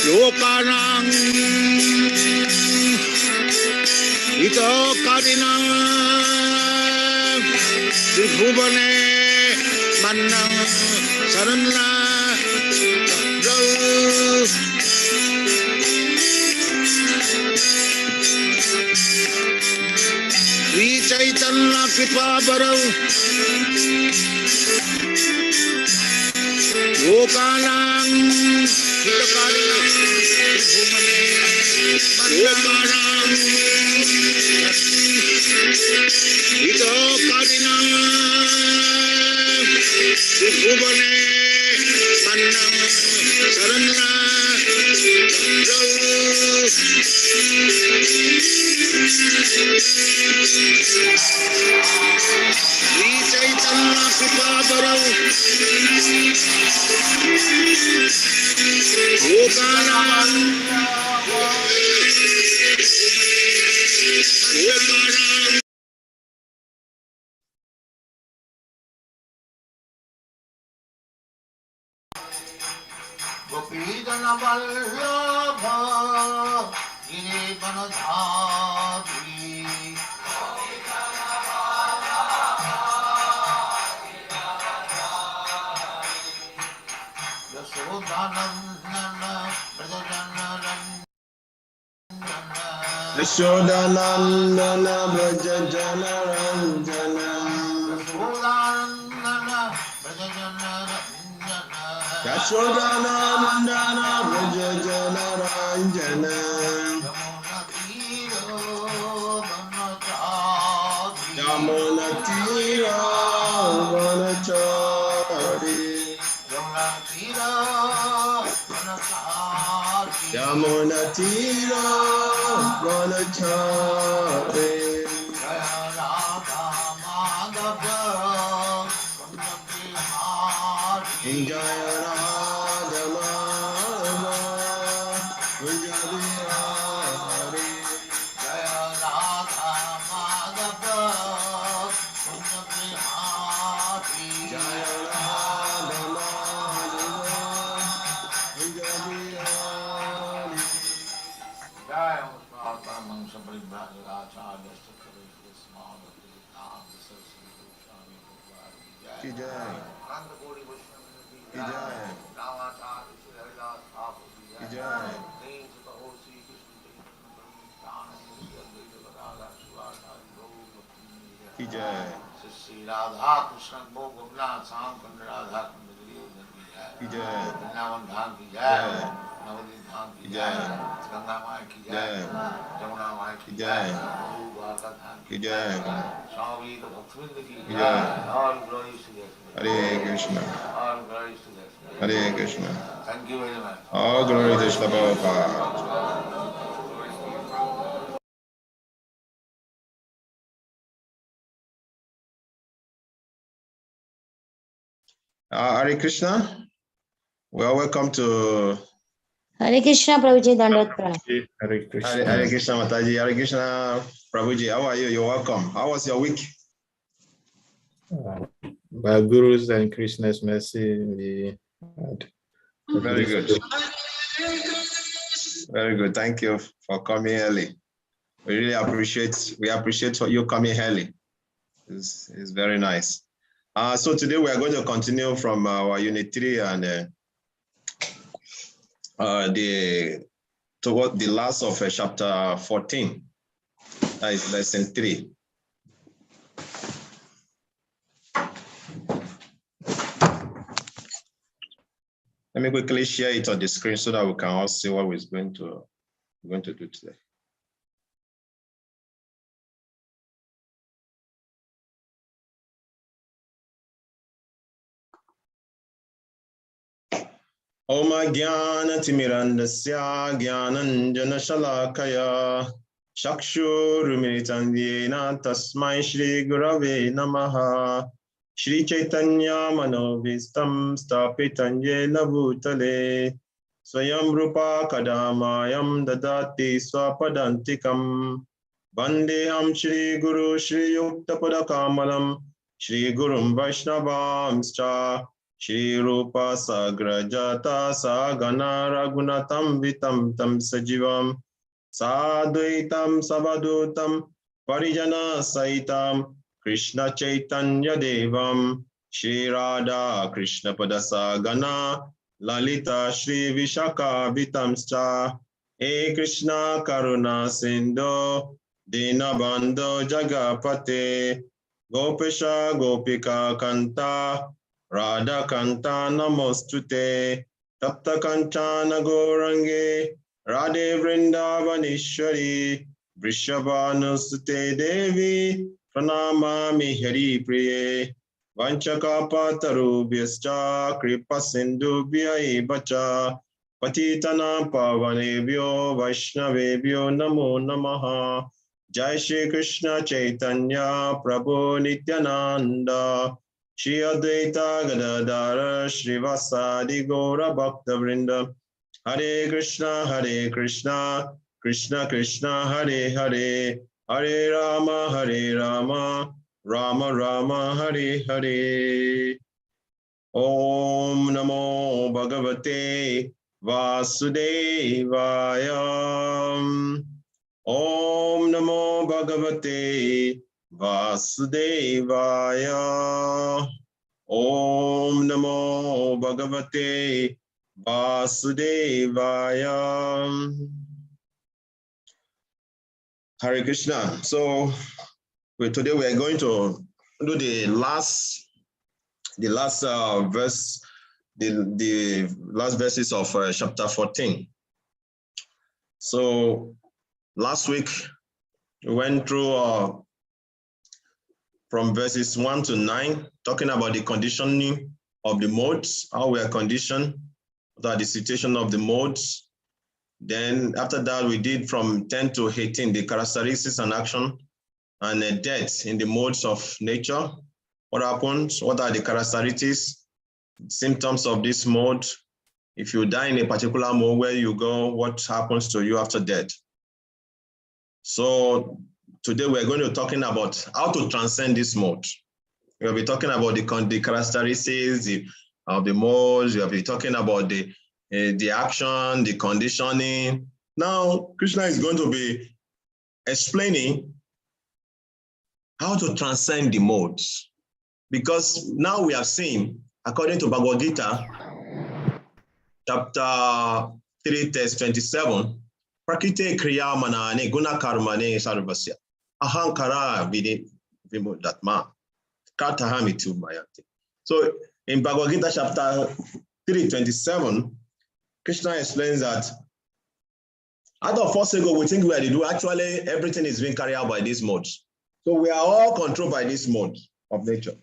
Lokanang ito karinang Tribhuvane Manang Saranna Sri Chaitanya Kripa Barav Lokanang Hitakarina Tribhuvane Manang Hitakarina Tribhuvane Manang Saranna Sri Chaitanya Kripa Barav Lokanang Gopijana Vallabha Girivanadhari Yashodanandana Brajajanarandana Yashodanandana Brajajanarandana Yashodanandana Yashodanandana Brajajanarandana Yamuna Tira Vanachari Yamuna Tira Vanachari Jaya Radha Madhava Kunja Bihari Jaya Radha Madhava Kunja Bihari Jaya Radha Madhava Kunja Bihari Jaya Radha Madhava Kunja Bihari Sri Radha Krishna Bhogavna Sankand Radha Kundali Vrindavan Dham ki jai, Navadvip Dham ki jai, Ganga Mai ki jai, Jamuna Mai ki jai, Dwarka Dham ki jai, Swami Bhaktivinoda ki jai. All glories to the Hare Krishna. All glories to the Hare Krishna. Thank you very much. All glory to Srila Prabhupada. Hare Krishna. Well, welcome to Hare Krishna, Prabhuji, Dandavat Pranam. Hare Krishna. Hare Krishna Mataji. Hare Krishna Prabhuji. How are you? You're welcome. How was your week? By Guru's and Krishna's mercy, we had very good. Very good. Thank you for coming early. We really appreciate. We appreciate you coming early. It's very nice. So today we are going to continue from our Unit 3 and toward the last of chapter 14. That is lesson 3. Let me quickly share it on the screen so that we can all see what we're going to do today. Om Jnana Timirandasya Jnananjana Shalakaya Chakshurumilitam Yena Tasmai Shri Gurave Namaha Shri Chaitanya Manovistam Stapitam Yena Bhutale Swayam Rupa Kadamayam Dadati Swapadantikam Vandeham Shri Guru Shri Yukta Padakamalam Shri Gurum Vaishnavamscha Shri Rupa Sagrajata Sagana Ragunatam Vitam Tam Sajivam Sadvaitam Savadutam Parijana Saitam Krishna Chaitanya Devam Shri Radha Krishna Padasagana Lalita Shri Vishaka Vitamscha E Krishna Karuna Sindhu Dinabandho Jagapate Gopesha Gopika Kanta Radha Kanta Namostute Tapta Kanchana Gorange Radhe Vrindavanishwari Vrishabhanusute Devi Pranamami Hari Priye Vanchakapatarubhyascha Kripa Sindhubhya Evacha Patitana Pavanebhyo Vaishnavebhyo Namo Namaha Jai Shri Krishna Chaitanya Prabhu Nityananda Shri Advaita Gadadhara Srivasadi Gaura Bhakta Vrinda Hare Krishna Krishna Krishna Hare Hare Hare Rama Rama Rama Hare Hare Om Namo Bhagavate Vasudevaya Om Namo Bhagavate Vasudevaya Om Namo Bhagavate Vasudevaya. Hare Krishna. So today we are going to do the last verse, the last verses of chapter 14. So last week we went through from verses 1 to 9, talking about the conditioning of the modes, how we are conditioned, what are the situation of the modes. Then after that, we did from 10 to 18, the characteristics and action and death in the modes of nature. What happens? What are the characteristics, symptoms of this mode? If you die in a particular mode, where you go, what happens to you after death? So today we're going to be talking about how to transcend this mode. We'll be talking about the characteristics of the modes. We'll be talking about the action, the conditioning. Now, Krishna is going to be explaining how to transcend the modes. Because now we have seen, according to Bhagavad Gita, chapter 3, text 27, Prakrite kriya manane guna karmane sarvasya ahankara vimudatma katahamitu mayate. So in Bhagavad Gita chapter 3:27, Krishna explains that out of first ego, we think we are the do. Actually, everything is being carried out by these modes. So we are all controlled by this mode of nature.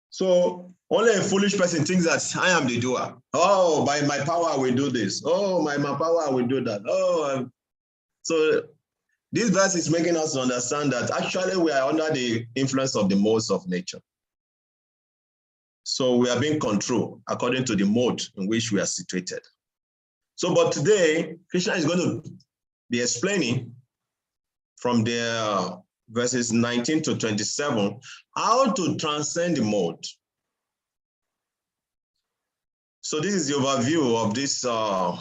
So only a foolish person thinks that I am the doer. Oh, by my power I will do this. Oh, by my power I will do that. Oh, so this verse is making us understand that actually we are under the influence of the modes of nature. So we are being controlled according to the mode in which we are situated. So, but today, Krishna is going to be explaining from the verses 19 to 27, how to transcend the mode. So this is the overview of this, the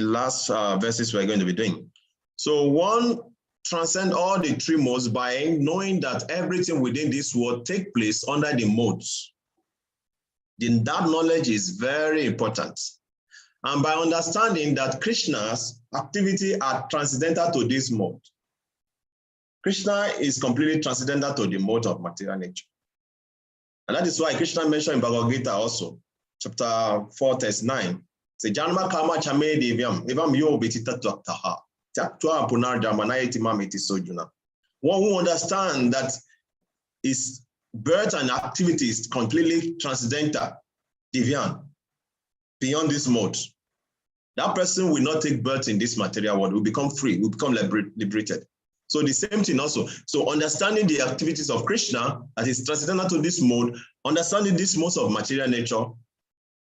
last verses we're going to be doing. So one, transcend all the three modes by knowing that everything within this world takes place under the modes. Then that knowledge is very important. And by understanding that Krishna's activity are transcendental to this mode. Krishna is completely transcendental to the mode of material nature. And that is why Krishna mentioned in Bhagavad Gita also, chapter 4, text 9, say, Janma Kama Chame Devyam, Evam Yo Betita Tuaktaha, Taktua Punar Jamanayati Mamiti Sojuna. One who understands that his birth and activity is completely transcendental, Divyan, beyond this mode. That person will not take birth in this material world, will become free, will become liberated. So the same thing also. So understanding the activities of Krishna that is transcendental to this mode, understanding this modes of material nature,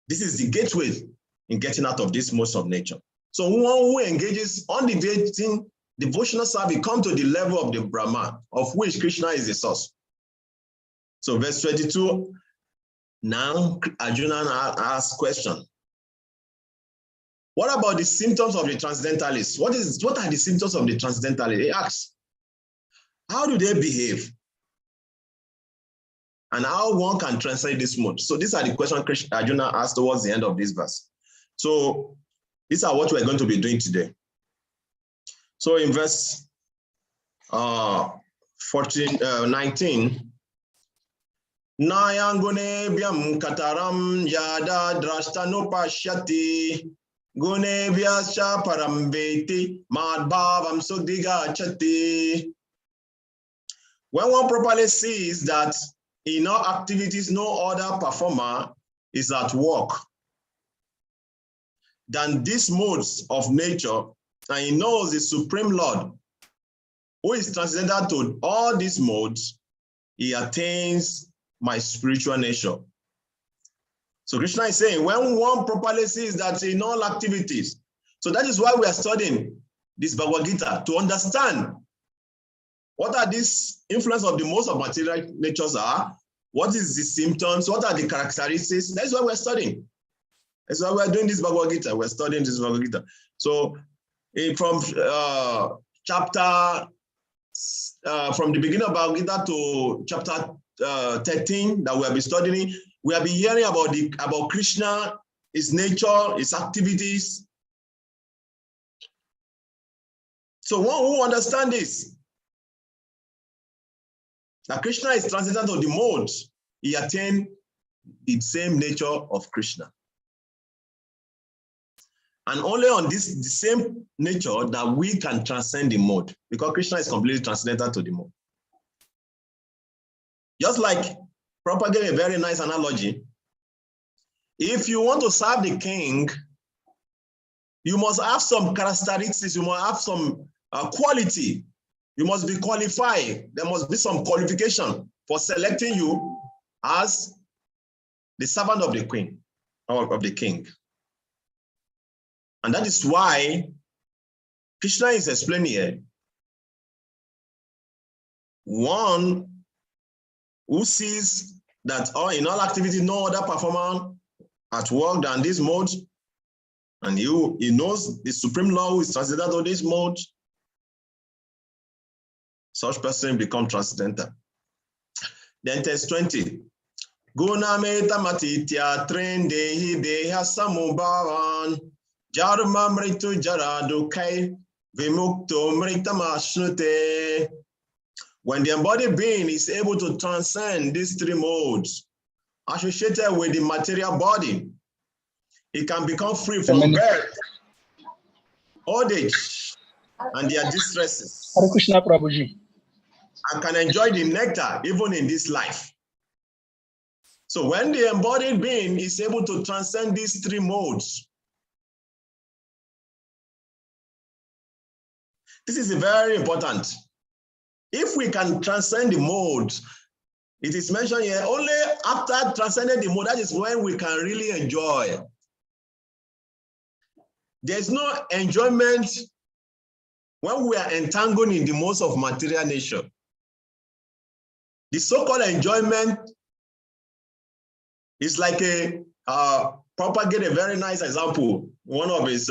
this is the gateway in getting out of this modes of nature. So one who engages on the devotional service come to the level of the Brahman, of which Krishna is the source. So verse 22, Now, Arjuna asks question. What about the symptoms of the transcendentalist? What are the symptoms of the transcendentalist? He asks, how do they behave? And how one can transcend this mode? So these are the questions Arjuna asked towards the end of this verse. So these are what we're going to be doing today. So in verse 19, Nayangune byam kataram yada drashtano pashyati gune vyascha parambeti madbhavam sudhiga chati. When one properly sees that in all activities no other performer is at work than these modes of nature, and he knows the Supreme Lord who is transcendental to all these modes, he attains my spiritual nature. So Krishna is saying, when one properly sees that in all activities, so that is why we are studying this Bhagavad Gita, to understand what are these influence of the modes of material natures are, what is the symptoms, what are the characteristics. That's why we're studying. That's why we're doing this Bhagavad Gita. We're studying this Bhagavad Gita. So from from the beginning of Bhagavad Gita to chapter 13 that we'll be studying, we'll be hearing about Krishna, his nature, his activities. So one who understands this, that Krishna is transcendental to the modes, he attains the same nature of Krishna. And only on the same nature that we can transcend the mode, because Krishna is completely transcendental to the mode. Just like Prabhupada gave a very nice analogy. If you want to serve the king, you must have some characteristics, you must have some quality. You must be qualified. There must be some qualification for selecting you as the servant of the queen or of the king. And that is why Krishna is explaining here. One who sees that in all activity, no other performer at work than this mode, and he knows the Supreme Law who is transcendental to this mode, such person become transcendental. Then text 20. Guna meta matitya trendehi deha samubhavan jarma mritu jaradukai vimukto mritamashnute. When the embodied being is able to transcend these three modes associated with the material body, it can become free from birth, old age, and their distresses. Hare Krishna, Prabhuji. And can enjoy the nectar even in this life. So when the embodied being is able to transcend these three modes, this is very important. If we can transcend the modes, it is mentioned here, only after transcending the mode, that is when we can really enjoy. There's no enjoyment when we are entangled in the modes of material nature. The so-called enjoyment is like Prabhupada gave a very nice example, one of his,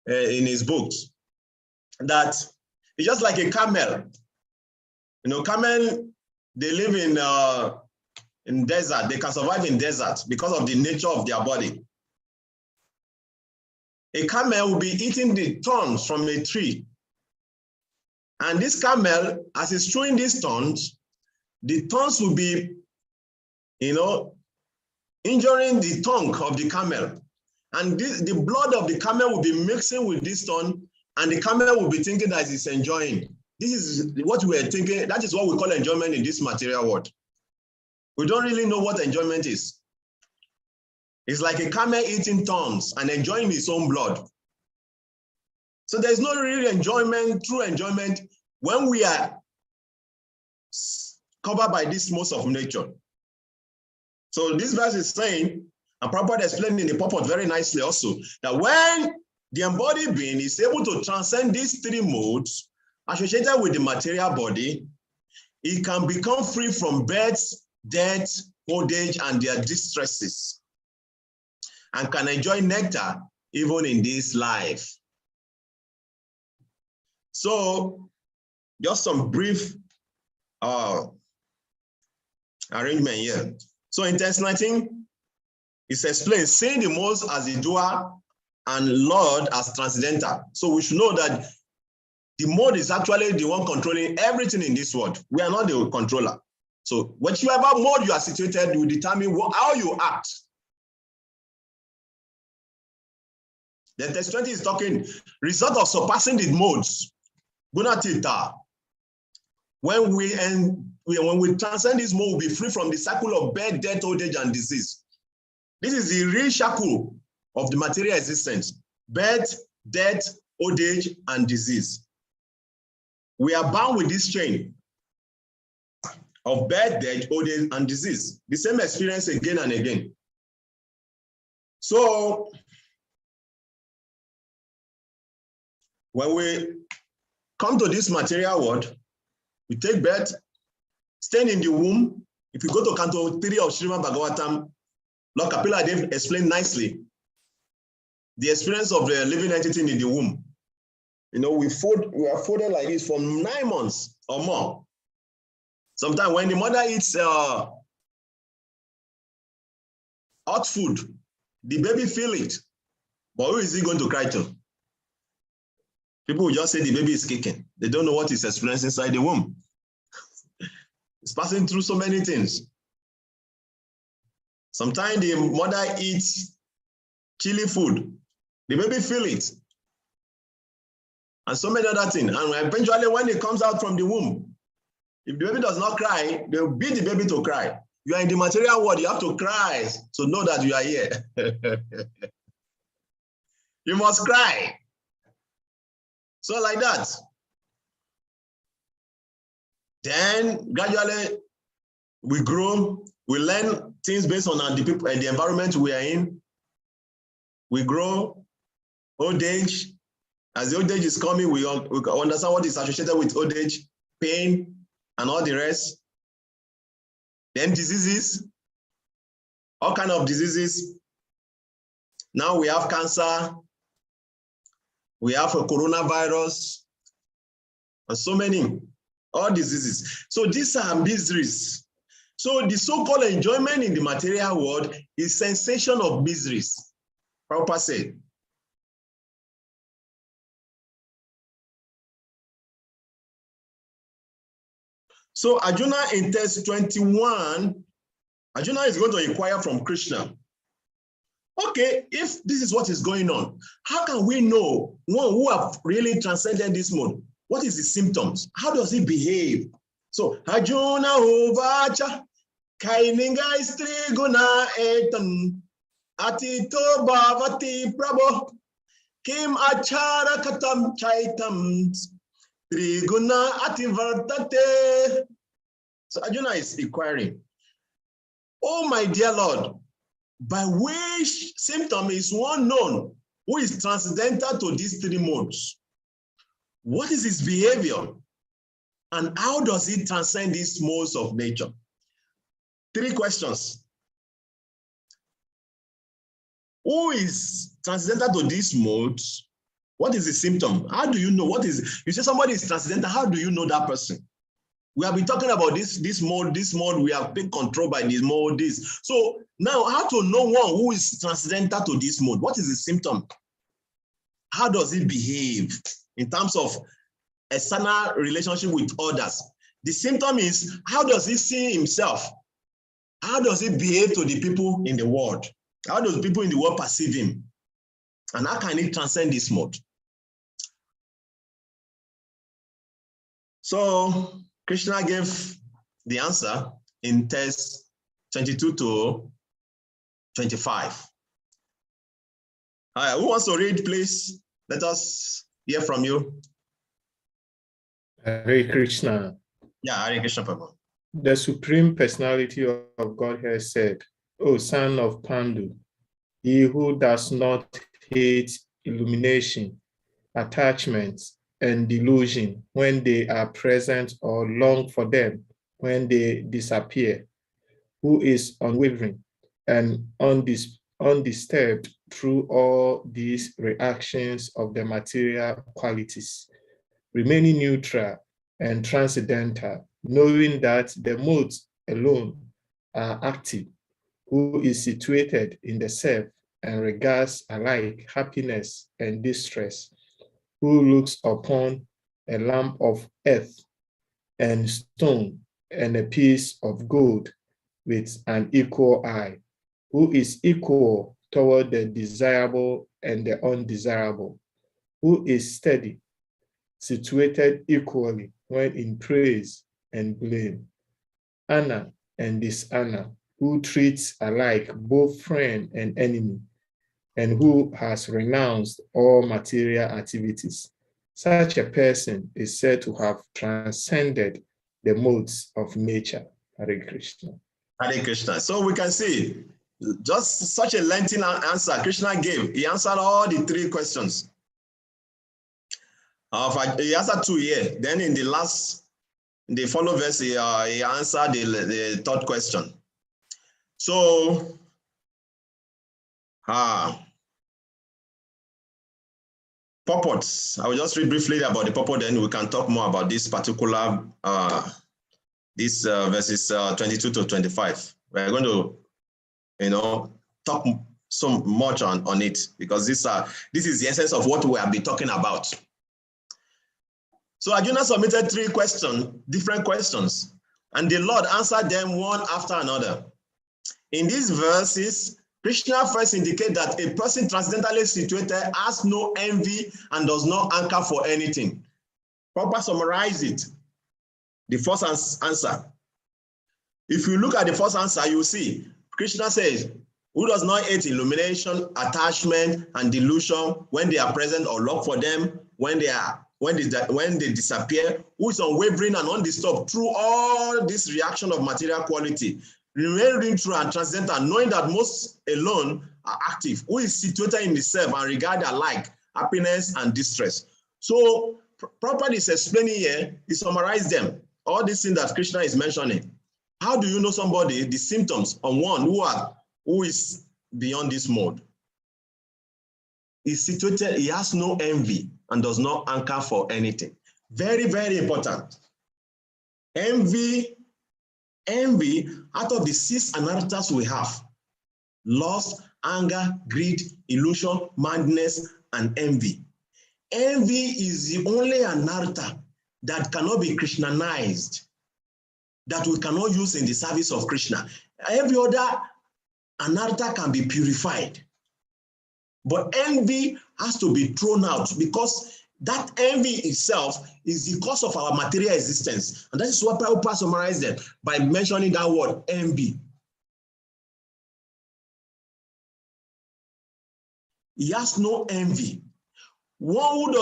in his books, that it's just like a camel. You know, camel, they live in desert. They can survive in desert because of the nature of their body. A camel will be eating the thorns from a tree. And this camel, as it's chewing these thorns, the thorns will be, injuring the tongue of the camel. And the blood of the camel will be mixing with this thorn, and the camel will be thinking that it's enjoying. This is what we're thinking. That is what we call enjoyment in this material world. We don't really know what enjoyment is. It's like a camel eating thorns and enjoying his own blood. So there's no real enjoyment, true enjoyment, when we are covered by this modes of nature. So this verse is saying, and Prabhupada explained in the purport very nicely also, that when the embodied being is able to transcend these three modes associated with the material body, it can become free from birth, death, old age and their distresses, and can enjoy nectar even in this life. So just some brief arrangement here. So in text 19, it's explained, seeing the modes as the doer and Lord as transcendental. So we should know that the mode is actually the one controlling everything in this world. We are not the controller. So whichever mode you are situated will determine how you act. Then text 20 is talking result of surpassing the modes. Gunatita. When we transcend this mode, we'll be free from the cycle of birth, death, old age, and disease. This is the real shackle of the material existence: birth, death, old age, and disease. We are bound with this chain of birth, death, old age, and disease. The same experience again and again. So when we come to this material world, we take birth, staying in the womb. If you go to Canto 3 of Srimad Bhagavatam, Lord Kapila Dev explained nicely the experience of the living entity in the womb. You know, we are folded like this for 9 months or more. Sometimes when the mother eats hot food, the baby feel it. But who is he going to cry to? People will just say the baby is kicking. They don't know what is experiencing inside the womb. It's passing through so many things. Sometimes the mother eats chili food. The baby feel it. And so many other things. And eventually when it comes out from the womb, if the baby does not cry, they'll beat the baby to cry. You are in the material world, you have to cry to know that you are here. You must cry. So like that. Then gradually we grow, we learn things based on the environment we are in. We grow, old age. As the old age is coming, we understand what is associated with old age, pain, and all the rest. Then diseases, all kinds of diseases. Now we have cancer, we have a coronavirus, and so many, all diseases. So these are miseries. So the so-called enjoyment in the material world is sensation of miseries, Prabhupada said. So Arjuna in text 21, Arjuna is going to inquire from Krishna. Okay, if this is what is going on, how can we know one who have really transcended this mode? What is the symptoms? How does he behave? So Arjuna Hovacha Kaininga Istri Guna Etan Atito Bhavati Prabhu Kim Achara Katam Chaitam Triguna Ativartate. So Arjuna is inquiring, oh my dear Lord, by which symptom is one known who is transcendental to these three modes? What is his behavior? And how does he transcend these modes of nature? 3 questions. Who is transcendental to these modes? What is the symptom? How do you know? What is, you say somebody is transcendental, how do you know that person? We have been talking about this mode, we have been controlled by this mode, this. So now how to know one who is transcendental to this mode? What is the symptom? How does he behave in terms of external relationship with others? The symptom is, how does he see himself? How does he behave to the people in the world? How does people in the world perceive him? And how can he transcend this mode? So Krishna gave the answer in text 22 to 25. All right, who wants to read, please? Let us hear from you. Hare Krishna. Yeah, Hare Krishna, Prabhu. The Supreme Personality of Godhead said, O son of Pandu, he who does not hate illumination, attachment, and delusion when they are present or long for them when they disappear, who is unwavering and undisturbed through all these reactions of the material qualities, remaining neutral and transcendental, knowing that the modes alone are active, who is situated in the self and regards alike happiness and distress, who looks upon a lump of earth and stone and a piece of gold with an equal eye, who is equal toward the desirable and the undesirable, who is steady, situated equally when in praise and blame, honor and dishonor, who treats alike both friend and enemy, and who has renounced all material activities. Such a person is said to have transcended the modes of nature. Hare Krishna. Hare Krishna. So we can see just such a lengthy answer Krishna gave. He answered all the three questions. He answered two here. Then in the follow verse, he answered the third question. So, purports. I will just read briefly about the purport, then we can talk more about this particular, verses 22 to 25. We're going to, talk so much on it, because this is the essence of what we have been talking about. So Arjuna submitted three different questions, and the Lord answered them one after another. In these verses, Krishna first indicates that a person transcendentally situated has no envy and does not hanker for anything. Prabhupada summarized it. The first answer. If you look at the first answer, you see Krishna says, who does not hate illumination, attachment, and delusion when they are present or look for them, when they disappear, who is unwavering and undisturbed through all this reaction of material quality, remaining true and transcendental, knowing that most alone are active, who is situated in the self and regard alike happiness and distress. So Prabhupada is explaining here, he summarized them, all these things that Krishna is mentioning. How do you know somebody, the symptoms on one who is beyond this mode? He's situated, he has no envy and does not hanker for anything. Very, very important. Envy, out of the 6 anarthas we have: lust, anger, greed, illusion, madness, and envy. Envy is the only anartha that cannot be Krishnanized, that we cannot use in the service of Krishna. Every other anartha can be purified. But envy has to be thrown out, because that envy itself is the cause of our material existence. And that is what Prabhupada summarized it by mentioning that word, envy. He has no envy. One who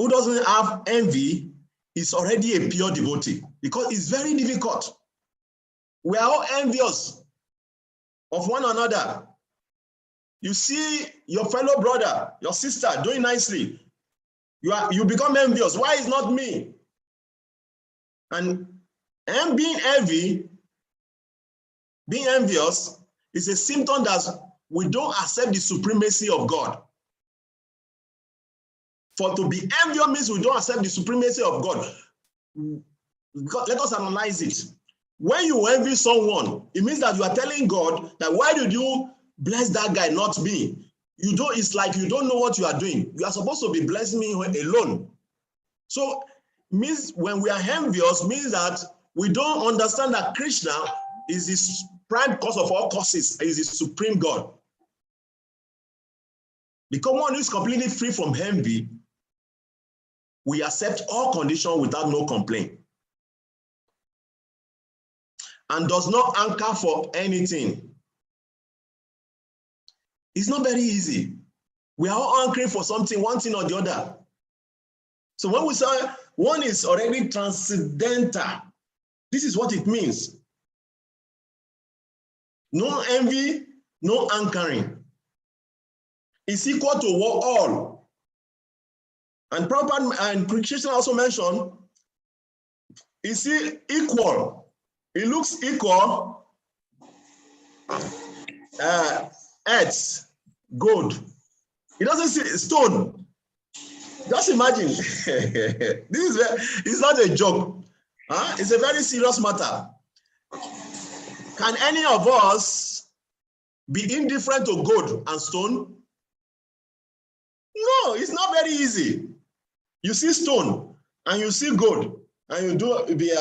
doesn't have envy is already a pure devotee, because it's very difficult. We are all envious of one another. You see your fellow brother, your sister doing nicely, you become envious. Why is not me? And being envious is a symptom that we don't accept the supremacy of God. For to be envious means we don't accept the supremacy of God. Let us analyze it. When you envy someone, it means that you are telling God that, why did you bless that guy, not me? It's like you don't know what you are doing. You are supposed to be blessing me alone. So means when we are envious, means that we don't understand that Krishna is the prime cause of all causes, is the supreme God. Because one who is completely free from envy, we accept all conditions without no complaint, and does not hanker for anything. It's not very easy. We are all hankering for something, one thing or the other. So when we say one is already transcendental, this is what it means. No envy, no hankering. It's equal to all. And Prabhupada and Krishna also mentioned, is equal. It looks equal earth, gold. He doesn't see stone. Just imagine. It's not a joke. It's a very serious matter. Can any of us be indifferent to gold and stone? No, it's not very easy. You see stone and you see gold and you do be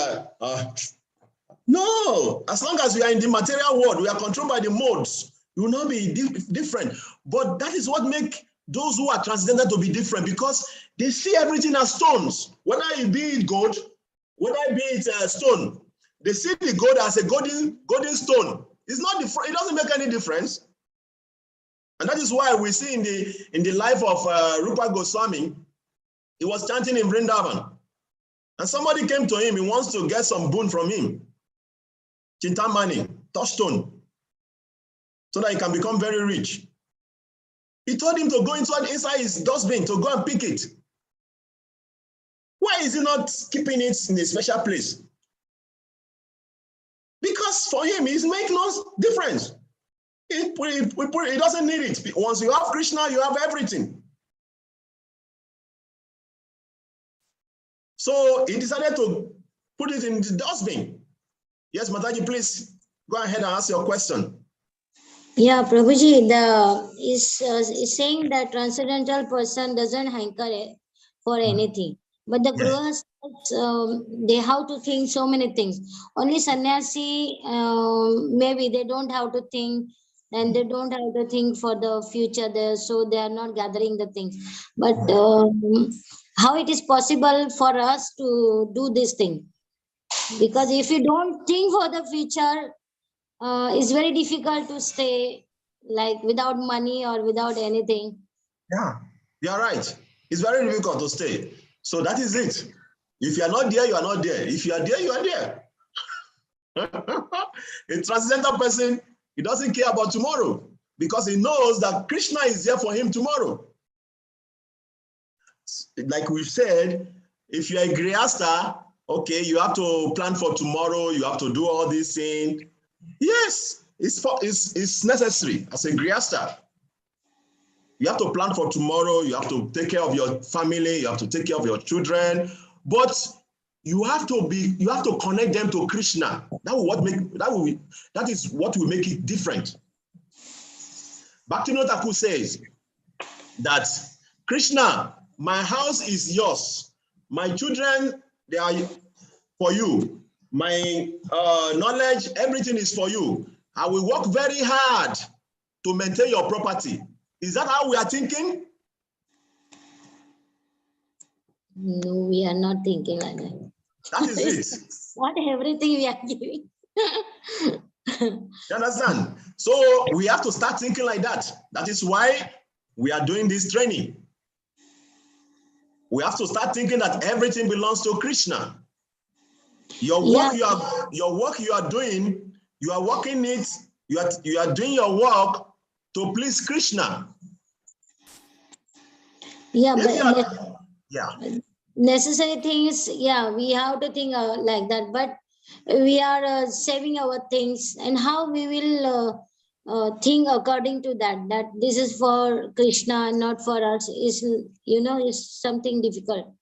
no, as long as we are in the material world, we are controlled by the modes. You will not be different. But that is what makes those who are transcendental to be different, because they see everything as stones. Whether it be gold, whether it be stone, they see the gold as a golden stone. It's not different. It doesn't make any difference. And that is why we see in the life of Rupa Goswami, he was chanting in Vrindavan. And somebody came to him, he wants to get some boon from him. Chintamani, touchstone, so that he can become very rich. He told him to go inside his dustbin to go and pick it. Why is he not keeping it in a special place? Because for him, it makes no difference. He doesn't need it. Once you have Krishna, you have everything. So he decided to put it in the dustbin. Yes, Mataji, please go ahead and ask your question. Yeah, Prabhuji, is saying that transcendental person doesn't hanker for anything. But the grihasthas, they have to think so many things. Only sannyasi, maybe they don't have to think, and they don't have to think for the future there, so they are not gathering the things. But how it is possible for us to do this thing? Because if you don't think for the future, it's very difficult to stay like without money or without anything. Yeah, you're right. It's very difficult to stay. So that is it. If you are not there, you are not there. If you are there, you are there. A transcendental person, he doesn't care about tomorrow because he knows that Krishna is there for him tomorrow. Like we've said, if you're a grihastha, okay, you have to plan for tomorrow, you have to do all these things. Yes, it's necessary as a grihastha. You have to plan for tomorrow, you have to take care of your family, you have to take care of your children, but you have to connect them to Krishna. That is what will make it different. Bhakti Thakur says that Krishna, my house is yours, my children, they are for you, my knowledge, everything is for you. I will work very hard to maintain your property. Is that how we are thinking? No, we are not thinking like that. That is it. Not everything we are giving. You understand? So we have to start thinking like that. That is why we are doing this training. We have to start thinking that everything belongs to Krishna. Your work, your work you are doing, you are working it, you are doing your work to please Krishna. Yeah, but necessary things, we have to think like that. But we are saving our things, and how we will think according to that. That this is for Krishna, not for us. Is is something difficult.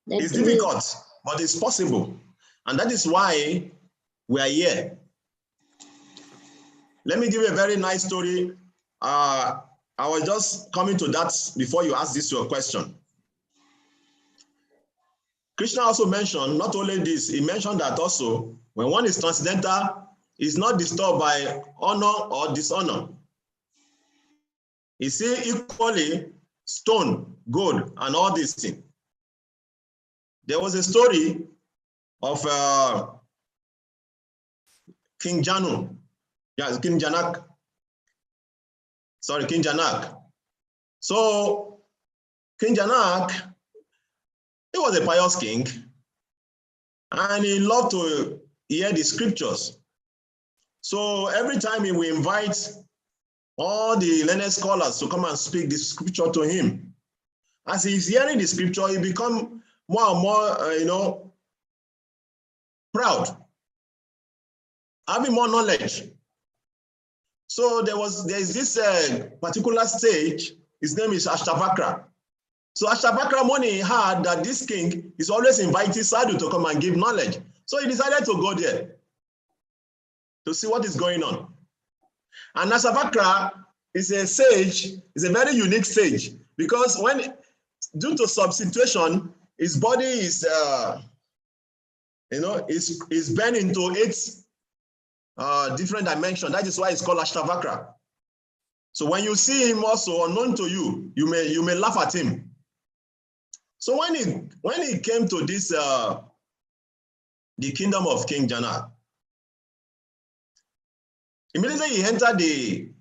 It's difficult, but it's possible. And that is why we are here. Let me give you a very nice story. I was just coming to that before you ask this your question. Krishna also mentioned, not only this, he mentioned that also when one is transcendental, is not disturbed by honor or dishonor. You see equally stone, gold, and all these things. There was a story of King Janu, King Janak. Sorry, King Janak. So King Janak, he was a pious king, and he loved to hear the scriptures. So every time he will invite all the learned scholars to come and speak the scripture to him. As he's hearing the scripture, he becomes more and more, proud, having more knowledge. So there is this particular stage. His name is Ashtavakra. So Ashtavakra money had that this king is always inviting sadhu to come and give knowledge. So he decided to go there to see what is going on. And Ashtavakra is a sage, is a very unique sage, because due to substitution, his body is is bent into 8 different dimensions. That is why it's called Ashtavakra. So when you see him also unknown to you, you may laugh at him. So when he came to this the kingdom of King Janak, immediately he entered the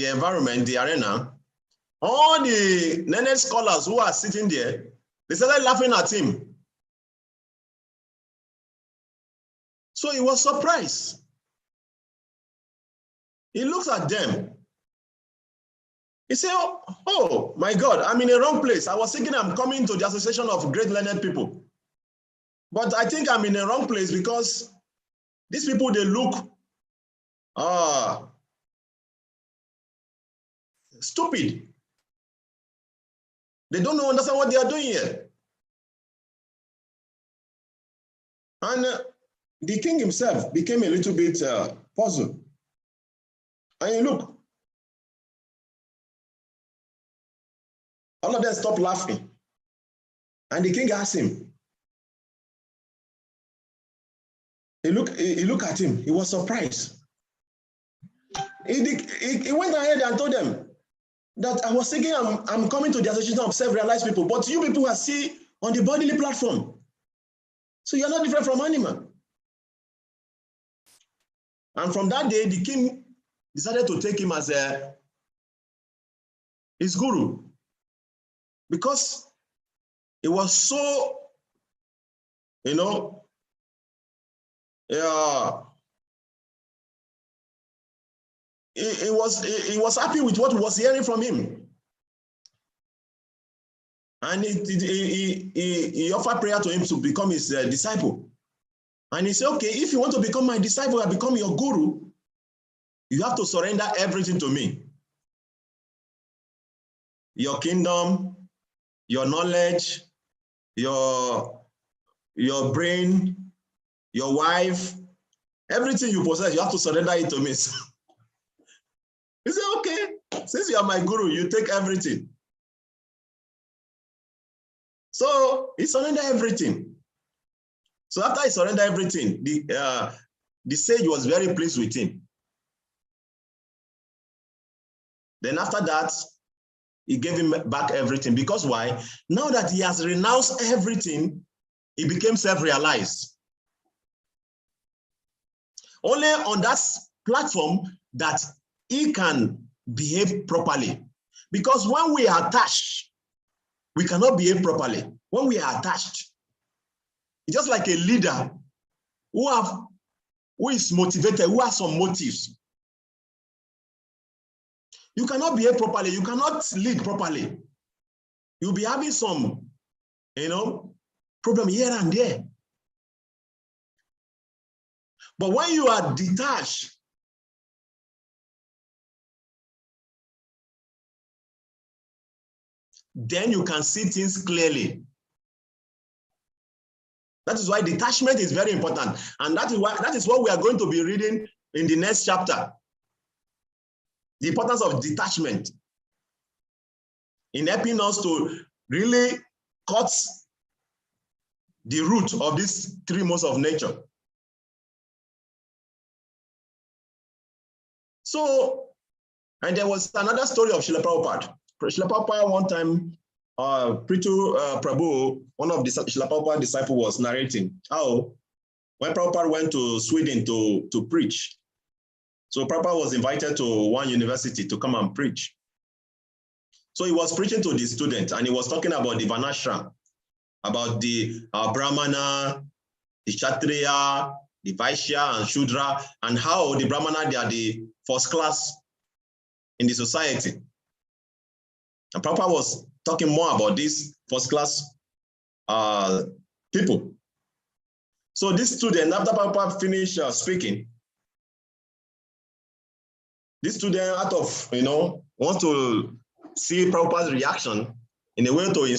environment, the arena. All the learned scholars who are sitting there, they started laughing at him. So he was surprised. He looks at them. He said, oh my God, I'm in a wrong place. I was thinking I'm coming to the association of great learned people. But I think I'm in a wrong place because these people, they look stupid. They don't understand what they are doing here. And the king himself became a little bit puzzled. And look, all of them stopped laughing. And the king asked him. He looked at him. He was surprised. He went ahead and told them that I was thinking I'm coming to the association of self-realized people, but you people are still on the bodily platform. So you're not different from animal. And from that day, the king decided to take him as his guru, because it was so, he was happy with what he was hearing from him. And he offered prayer to him to become his disciple. And he said, okay, if you want to become my disciple and become your guru, you have to surrender everything to me. Your kingdom, your knowledge, your brain, your wife, everything you possess, you have to surrender it to me. He said, okay, since you are my guru, you take everything. So he surrendered everything. So after he surrendered everything, the sage was very pleased with him. Then after that, he gave him back everything. Because why? Now that he has renounced everything, he became self-realized. Only on that platform that he can behave properly. Because when we are attached, we cannot behave properly. When we are attached, it's just like a leader who is motivated, who has some motives. You cannot behave properly. You cannot lead properly. You'll be having some, problem here and there. But when you are detached, then you can see things clearly. That is why detachment is very important. And that is what we are going to be reading in the next chapter. The importance of detachment in helping us to really cut the root of these 3 modes of nature. So, and there was another story of Srila Prabhupada. Srila Prabhupada one time, Prabhu, one of the Srila Prabhupada disciples, was narrating how when Prabhupada went to Sweden to preach, so Prabhupada was invited to one university to come and preach. So he was preaching to the students, and he was talking about the Varnashram, about the Brahmana, the Kshatriya, the Vaishya, and Shudra, and how the Brahmana, they are the first class in the society. And Prabhupada was talking more about these first class people. So this student, after Prabhupada finished speaking, this student, out of, wants to see Prabhupada's reaction in a way to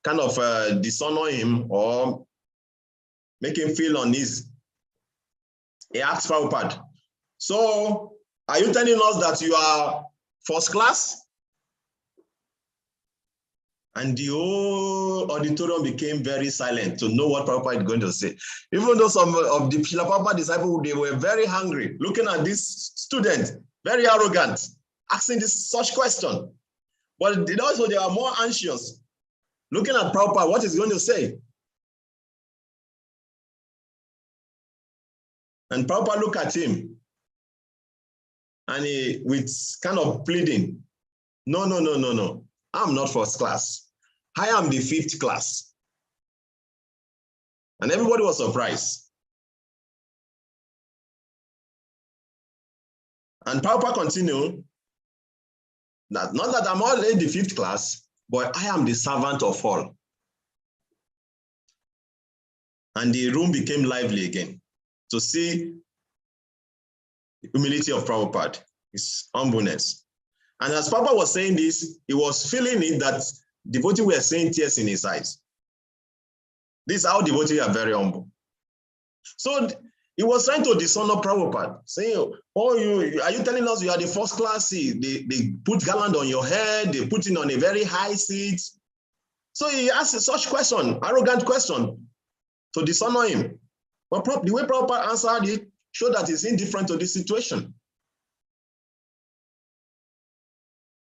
kind of dishonor him or make him feel uneasy. He asked Prabhupada, so are you telling us that you are first class? And the whole auditorium became very silent to know what Prabhupada is going to say. Even though some of the Srila Prabhupada disciples, they were very hungry, looking at this student, very arrogant, asking this such question. But also they are more anxious, looking at Prabhupada, what he's going to say. And Prabhupada looked at him, and he, with kind of pleading, no, I'm not first class. I am the 5th class. And everybody was surprised. And Prabhupada continued, that not that I'm already the 5th class, but I am the servant of all. And the room became lively again to see the humility of Prabhupada, his humbleness. And as Prabhupada was saying this, he was feeling it that devotees were seeing tears in his eyes. This is how devotees are very humble. So he was trying to dishonor Prabhupada, saying, oh, are you telling us you are the first class? They put garland on your head, they put it on a very high seat. So he asked such question, arrogant question, to dishonor him. But the way Prabhupada answered it showed that he's indifferent to this situation.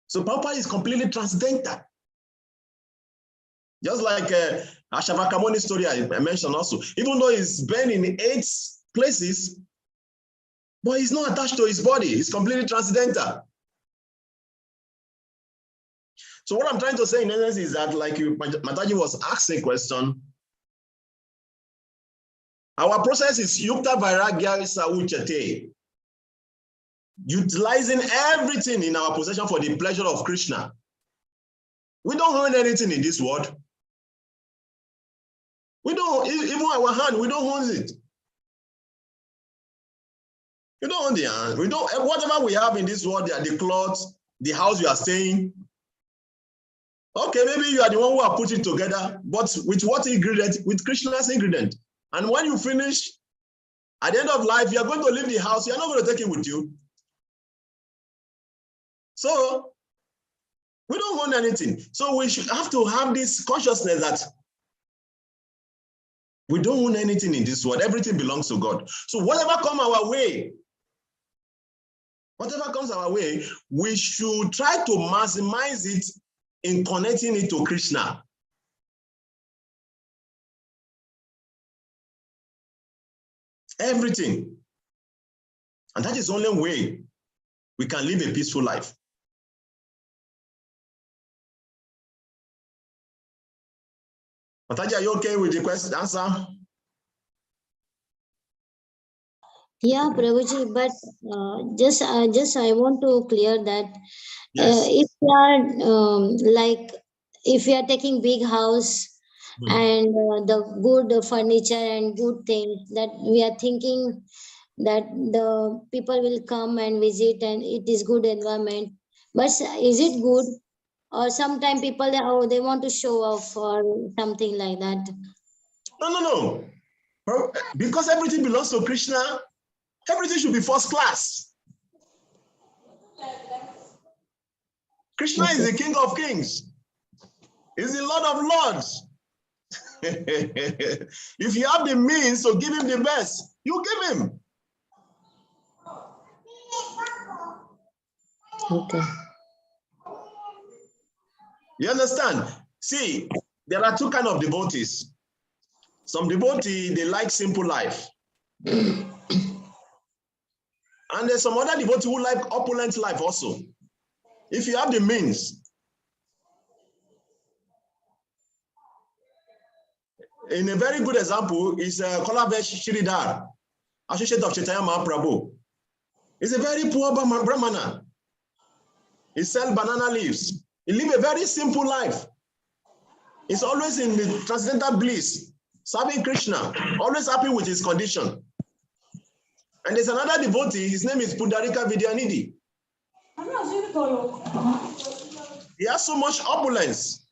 So Prabhupada is completely transcendental. Just like Ashavakamoni's story I mentioned also, even though he's been in 8 places, but he's not attached to his body. He's completely transcendental. So what I'm trying to say in essence is that, like Mataji was asking a question, our process is Yukta Vairagya Sauchate, utilizing everything in our possession for the pleasure of Krishna. We don't own anything in this world. We don't, even our hand, we don't own it. We don't own the hand. We don't, whatever we have in this world, the clothes, the house you are staying. Okay, maybe you are the one who are putting it together, but with what ingredient? With Krishna's ingredient. And when you finish, at the end of life, you are going to leave the house. You are not going to take it with you. So we don't own anything. So we should have to have this consciousness that we don't own anything in this world. Everything belongs to God. So whatever comes our way, we should try to maximize it in connecting it to Krishna. Everything. And that is the only way we can live a peaceful life. Mataji, are you okay with the question answer? Yeah, Prabhuji, but just I want to clear that Yes. if you are if you are taking big house and the good furniture and good things, that we are thinking that the people will come and visit and it is good environment, but is it good? Or sometimes people they want to show off or something like that. No. Because everything belongs to Krishna, everything should be first class. Krishna is the King of Kings. He's the Lord of Lords. If you have the means to give him the best, you give him. Okay. You understand? See, there are 2 kinds of devotees. Some devotees, they like simple life. And there's some other devotees who like opulent life also. If you have the means. In a very good example is Kolavesh Shridhar, associate of Chaitanya Mahaprabhu. He's a very poor Brahmana. He sells banana leaves. He lives a very simple life. He's always in the transcendental bliss, serving Krishna, always happy with his condition. And there's another devotee, his name is Pundarika Vidyanidhi. He has so much opulence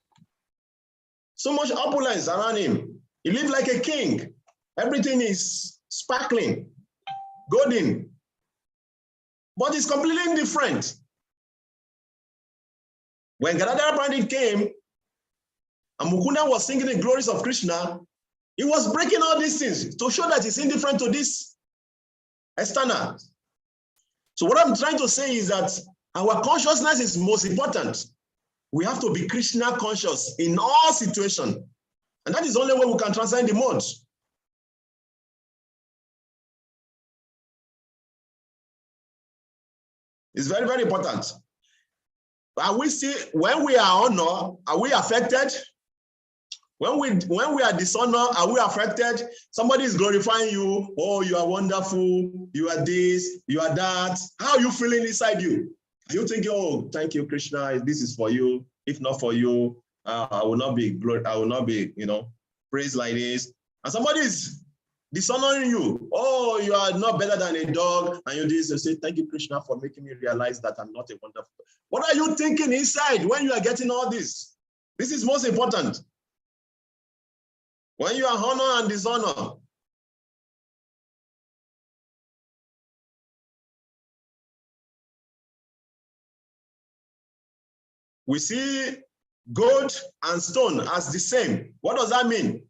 around him. He lives like a king. Everything is sparkling, golden. But it's completely different. When Gadadhara Pandit came, and Mukunda was singing the glories of Krishna, he was breaking all these things to show that he's indifferent to this external. So what I'm trying to say is that our consciousness is most important. We have to be Krishna conscious in all situations. And that is the only way we can transcend the modes. It's very, very important. Are we still, when we are honored, are we affected? When we are dishonored, are we affected? Somebody is glorifying you. Oh, you are wonderful. You are this, you are that. How are you feeling inside you? Are you thinking, oh, thank you, Krishna, this is for you. If not for you, I will not be praised like this. And somebody is dishonoring you. Oh, you are not better than a dog. And you just say, thank you, Krishna, for making me realize that I'm not a wonderful. What are you thinking inside when you are getting all this? This is most important. When you are honor and dishonor. We see gold and stone as the same. What does that mean?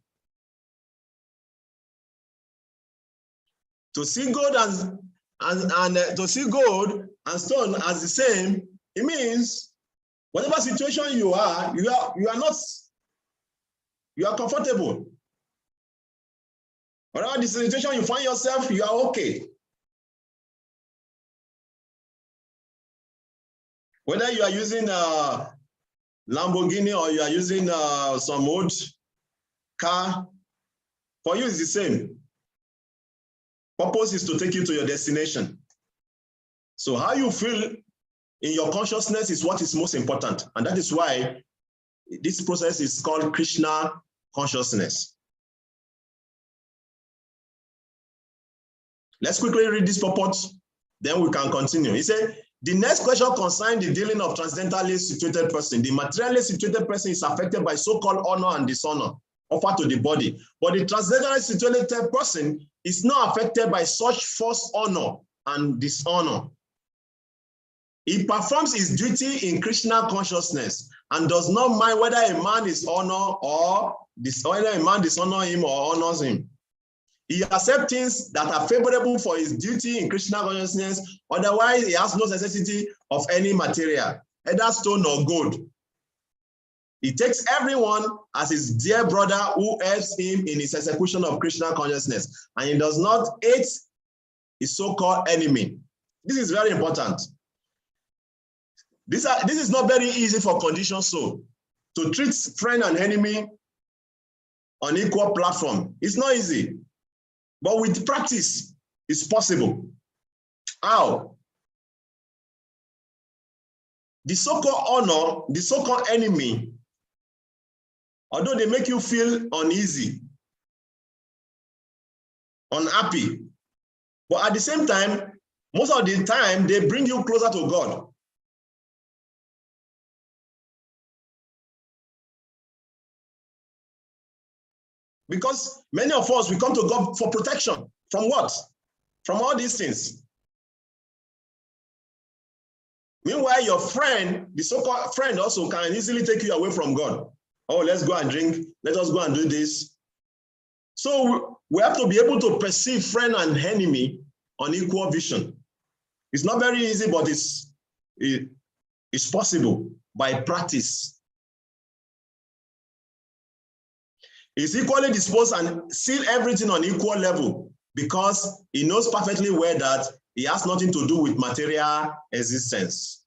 To see gold to see gold and stone as the same, it means whatever situation you are comfortable. Whatever the situation you find yourself, you are okay. Whether you are using a Lamborghini or you are using some old car, for you it's the same. Purpose is to take you to your destination. So how you feel in your consciousness is what is most important. And that is why this process is called Krishna Consciousness. Let's quickly read this purport, then we can continue. He said, the next question concerns the dealing of transcendentally situated person. The materially situated person is affected by so-called honor and dishonor offered to the body. But the transcendentally situated person is not affected by such false honor and dishonor. He performs his duty in Krishna consciousness and does not mind whether a man is honored or whether a man dishonors him or honors him. He accepts things that are favorable for his duty in Krishna consciousness. Otherwise, he has no necessity of any material, either stone or gold. He takes everyone as his dear brother who helps him in his execution of Krishna consciousness, and he does not hate his so-called enemy. This is very important. This is not very easy for conditioned soul to treat friend and enemy on equal platform. It's not easy. But with practice, it's possible. How? The so-called honor, the so-called enemy, although they make you feel uneasy, unhappy, but at the same time, most of the time, they bring you closer to God. Because many of us, we come to God for protection. From what? From all these things. Meanwhile, your friend, the so-called friend also can easily take you away from God. Oh, let's go and drink. Let us go and do this. So we have to be able to perceive friend and enemy on equal vision. It's not very easy, but it's possible by practice. He's equally disposed and see everything on equal level because he knows perfectly well that he has nothing to do with material existence.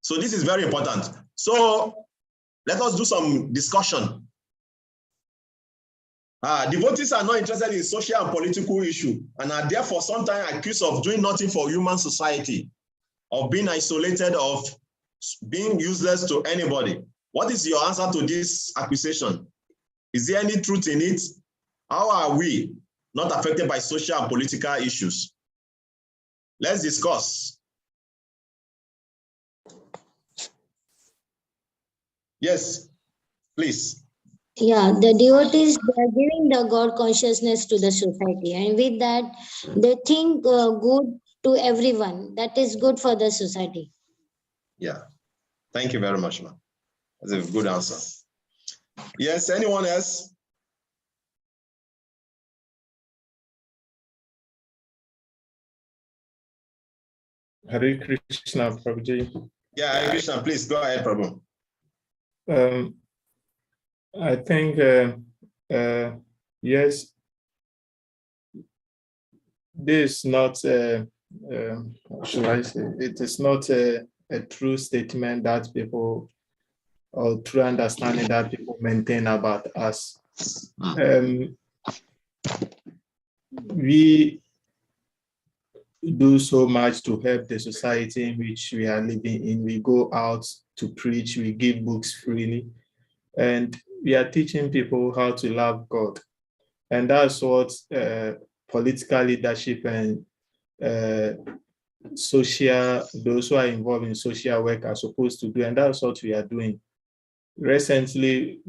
So this is very important. So let us do some discussion. Devotees are not interested in social and political issues and are therefore sometimes accused of doing nothing for human society, of being isolated, of being useless to anybody. What is your answer to this accusation? Is there any truth in it? How are we not affected by social and political issues. Let's discuss. Yes, please. Yeah, the devotees, they are giving the God consciousness to the society, and with that, they think good to everyone. That is good for the society. Yeah, thank you very much, ma'am. That's a good answer. Yes, anyone else? Hare Krishna, Prabhuji. Yeah, Hare Krishna, please go ahead, Prabhu. I think, yes, this is not, should I say, it is not a true statement that people, or true understanding that people maintain about us. We do so much to help the society in which we are living in. We go out to preach, we give books freely, and we are teaching people how to love God. And that's what political leadership and those who are involved in social work are supposed to do. And that's what we are doing. Recently,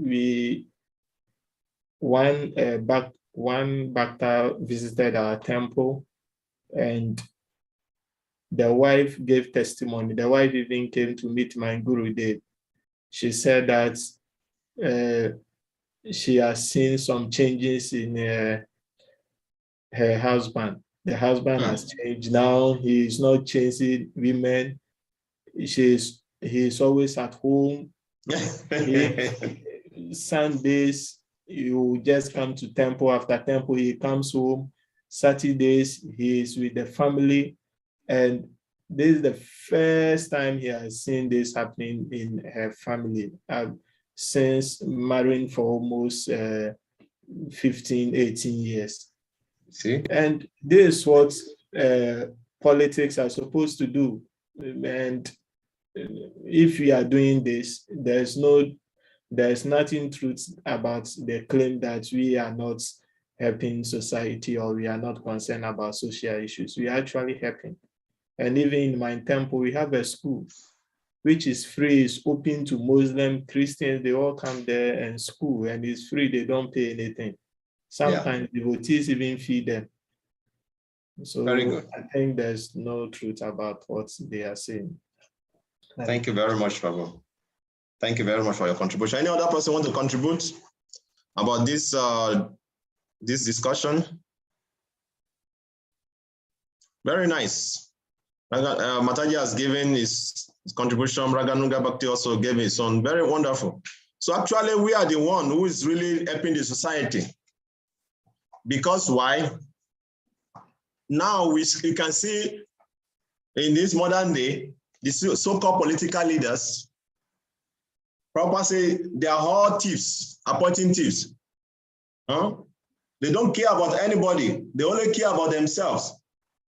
one Bhakta visited our temple, and the wife gave testimony. The wife even came to meet my Guru Dev. She said that she has seen some changes in her husband. The husband has changed now. He is not chasing women. He's always at home. Sundays, you just come to temple. After temple, he comes home. Saturdays, he is with the family. And this is the first time he has seen this happening in her family since marrying for almost 15, 18 years. See? And this is what politics are supposed to do. And if we are doing this, there's nothing truth about the claim that we are not helping society or we are not concerned about social issues. We are actually helping. And even in my temple, we have a school which is free, it's open to Muslim, Christians, they all come there and school, and it's free, they don't pay anything. Sometimes devotees even feed them. So very good. I think there's no truth about what they are saying. Thank you very much, Prabhu. Thank you very much for your contribution. Any other person want to contribute about this this discussion? Very nice. Mataji has given his contribution. Raganuga Bhakti also gave his own. Very wonderful. So actually, we are the one who is really helping the society. Because why? Now we can see in this modern day, the so-called political leaders, Prabhupada say they are all thieves, appointing thieves. They don't care about anybody. They only care about themselves.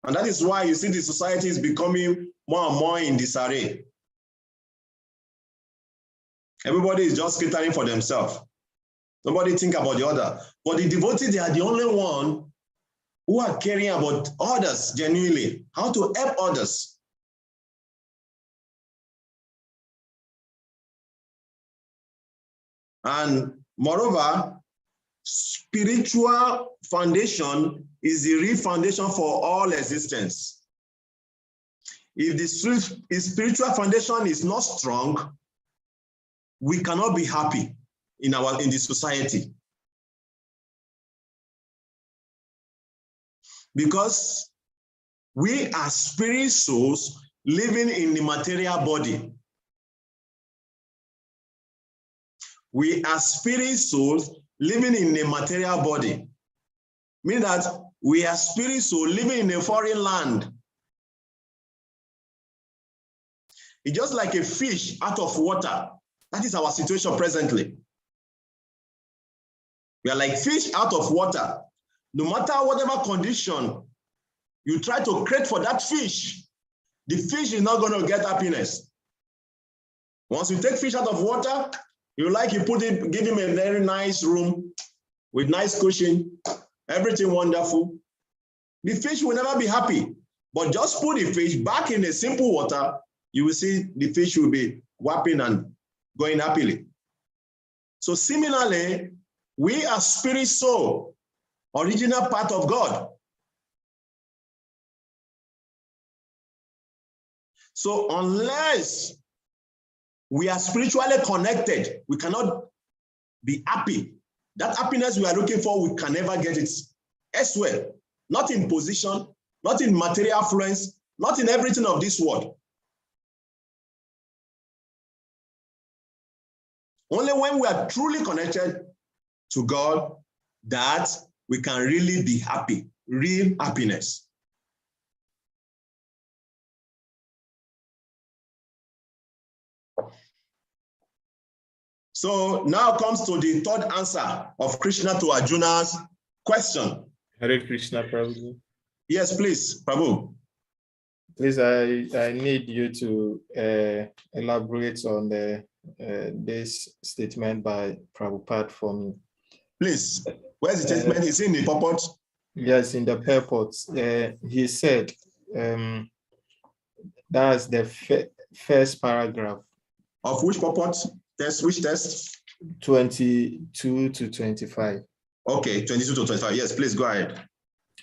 And that is why you see the society is becoming more and more in disarray. Everybody is just catering for themselves. Nobody think about the other. But the devotees, they are the only one who are caring about others genuinely, how to help others. And moreover, spiritual foundation is the real foundation for all existence. If the spiritual foundation is not strong, we cannot be happy in the society. Because we are spirit souls living in the material body. We are spirit souls living in a material body. Meaning that we are spirit souls living in a foreign land. It's just like a fish out of water. That is our situation presently. We are like fish out of water. No matter whatever condition you try to create for that fish, the fish is not going to get happiness. Once you take fish out of water, you put it, give him a very nice room with nice cushion, everything wonderful, the fish will never be happy. But just put the fish back in the simple water, you will see the fish will be whopping and going happily. So similarly, we are spirit soul, original part of God. So unless we are spiritually connected, we cannot be happy. That happiness we are looking for, we can never get it elsewhere. Not in position, not in material affluence, not in everything of this world. Only when we are truly connected to God that we can really be happy, real happiness. So now comes to the third answer of Krishna to Arjuna's question. Hare Krishna, Prabhu. Yes, please, Prabhu. Please, I need you to elaborate on this statement by Prabhupada for me. Please, where's the statement? Is it in the purport? Yes, in the purport. He said, that's the first paragraph. Of which purport? Test, which test? 22 to 25. Okay, 22 to 25. Yes, please go ahead.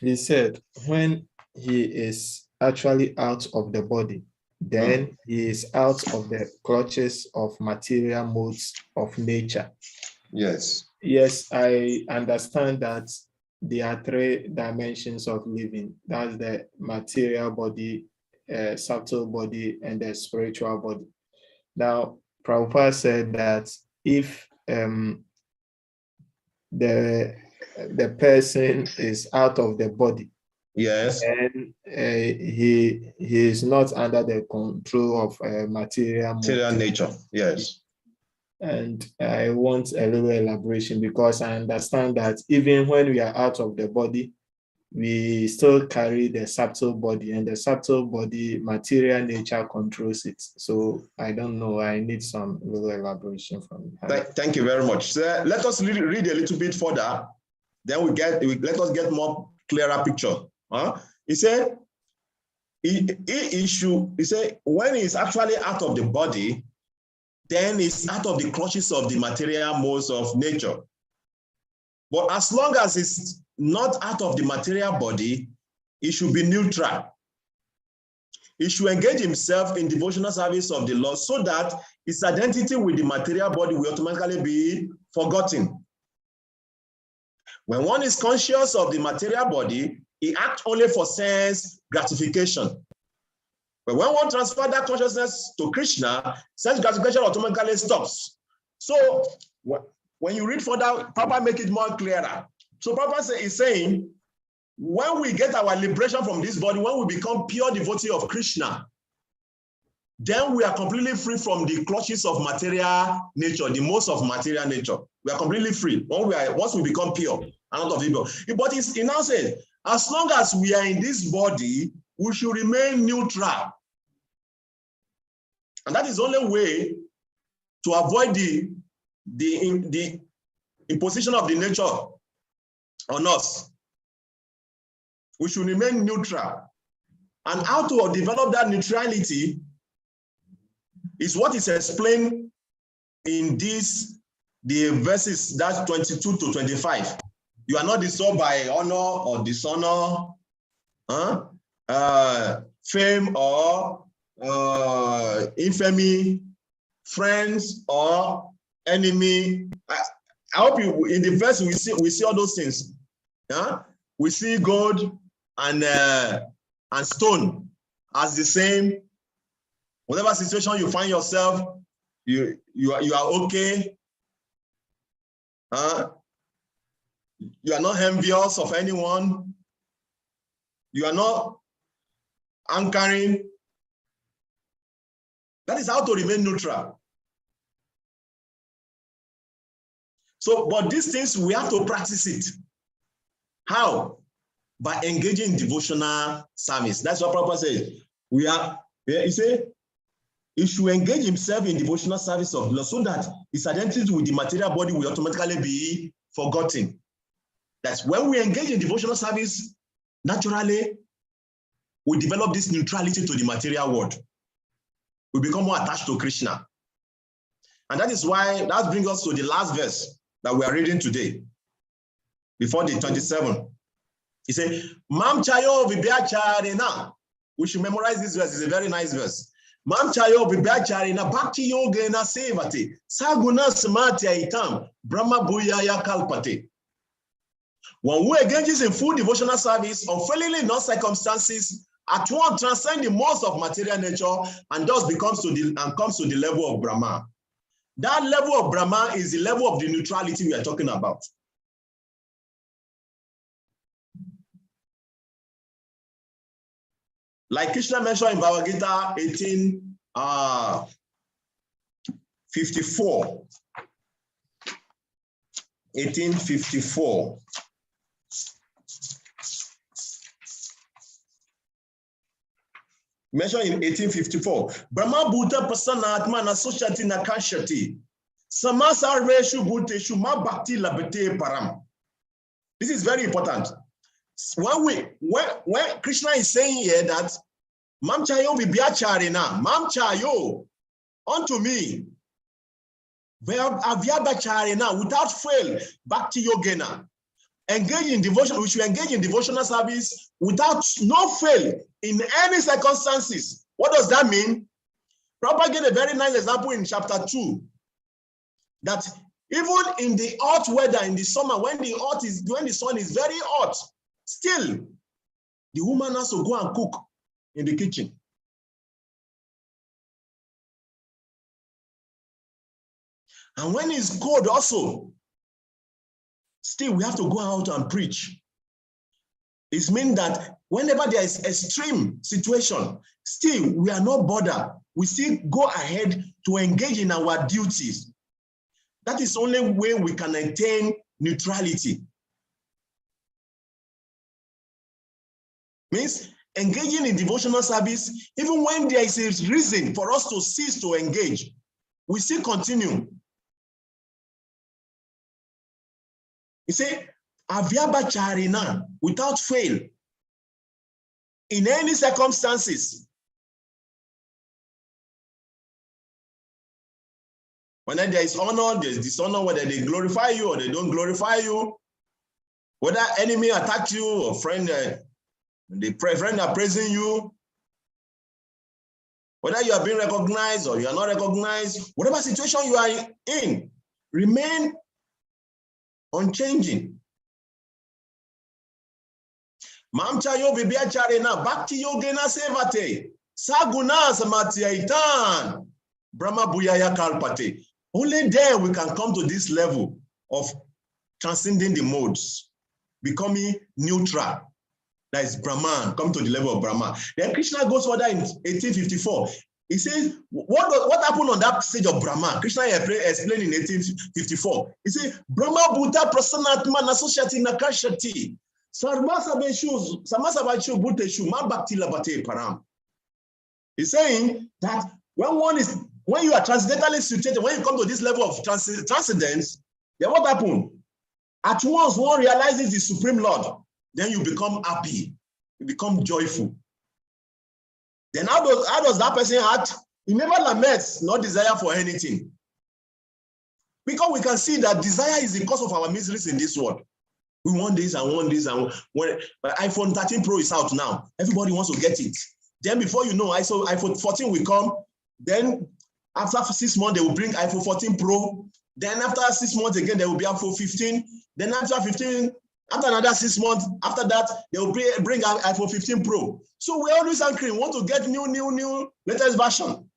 He said, when he is actually out of the body, then he is out of the clutches of material modes of nature. Yes. Yes, I understand that there are three dimensions of living. That's the material body, subtle body, and the spiritual body. Now, Prabhupada said that if the person is out of the body, yes, and he is not under the control of material nature. Yes. And I want a little elaboration, because I understand that even when we are out of the body, we still carry the subtle body, and the subtle body, material nature controls it. So I don't know, I need some little elaboration from you. Thank you very much. So let us read a little bit further, then let us get more clearer picture. He said, he said, when he's actually out of the body, then he's out of the clutches of the material modes of nature. But as long as it's not out of the material body, he should be neutral. He should engage himself in devotional service of the Lord so that his identity with the material body will automatically be forgotten. When one is conscious of the material body, he acts only for sense gratification. But when one transfers that consciousness to Krishna, sense gratification automatically stops. So when you read further, Prabhupada make it more clearer. So Prabhupada is saying, when we get our liberation from this body, when we become pure devotee of Krishna, then we are completely free from the clutches of material nature, the modes of material nature. We are completely free once we become pure and out of evil. But he now says, as long as we are in this body, we should remain neutral. And that is the only way to avoid the imposition of the nature on us. We should remain neutral. And how to develop that neutrality is what is explained in the verses, that's 22 to 25. You are not disturbed by honor or dishonor, fame or infamy, friends or enemy. I hope you, in the verse we see all those things. We see gold and stone as the same. Whatever situation you find yourself, you are okay. You are not envious of anyone. You are not anchoring. That is how to remain neutral. So, but these things, we have to practice it. How? By engaging in devotional service. That's what Prabhupada says. He said, he should engage himself in devotional service of Lord so that his identity with the material body will automatically be forgotten. That's when we engage in devotional service, naturally, we develop this neutrality to the material world. We become more attached to Krishna. And that is why that brings us to the last verse that we are reading today, before the 27. He said, Mam Chayo Vibyacharina. We should memorize this verse. It's a very nice verse. Mam Chayo Vibyacharina Bhakti Yogena Sevate Saguna Samatya Itam Brahma Bhuyaya Kalpate. When we engage in full devotional service, unfailingly in all circumstances, at once transcend the most of material nature and thus comes to the level of Brahma. That level of Brahma is the level of the neutrality we are talking about. Like Krishna mentioned in Bhagavad Gita 1854. 1854. Mentioned in 1854. Brahma Bhuta Prasana Atma Nasoshati Nakashati. Samasa Reshu Bhuteshu Ma Bhakti Labate Param. This is very important. When Krishna is saying here that Mam Chayo Vibyacharina, Mam Chayo, unto me, Avyabacharina, without fail, Bhakti Yogena. Engage in devotion, we should engage in devotional service without no fail in any circumstances. What does that mean? Prabhupada gave a very nice example in chapter 2. That even in the hot weather, in the summer, when the sun is very hot, still the woman has to go and cook in the kitchen. And when it's cold also, still we have to go out and preach. It means that whenever there is extreme situation, still we are not bothered. We still go ahead to engage in our duties. That is the only way we can attain neutrality. Means engaging in devotional service, even when there is a reason for us to cease to engage, we still continue. He said, Avyabacharina, without fail, in any circumstances. Whether there is honor, there is dishonor, whether they glorify you or they don't glorify you, whether enemy attack you or friend, friend are praising you, whether you are being recognized or you are not recognized, whatever situation you are in, remain unchanging. Mamchayo Vibyacharina Bhakti Yogena Sevate Saguna Samatya Itan Brahma Bhuyaya Kalpate. Only there we can come to this level of transcending the modes, becoming neutral. That is Brahman, come to the level of Brahman. Then Krishna goes further in 1854. He says, what happened on that stage of Brahman? Krishna explained in 1854. He says, Brahma Bhuta Prasanatma Nasoshati Nakashati. He's saying that when you are transcendentally situated, when you come to this level of transcendence, then what happened? At once one realizes the Supreme Lord, then you become happy, you become joyful. Then how does that person act? He never laments, no desire for anything. Because we can see that desire is the cause of our miseries in this world. We want this and want this, and when iPhone 13 Pro is out now, everybody wants to get it. Then before you know, iPhone 14 will come. Then after 6 months, they will bring iPhone 14 Pro. Then after 6 months again, there will be iPhone 15. Then after another 6 months, after that, they will bring iPhone 15 Pro. So we're always angry. We want to get new, latest version.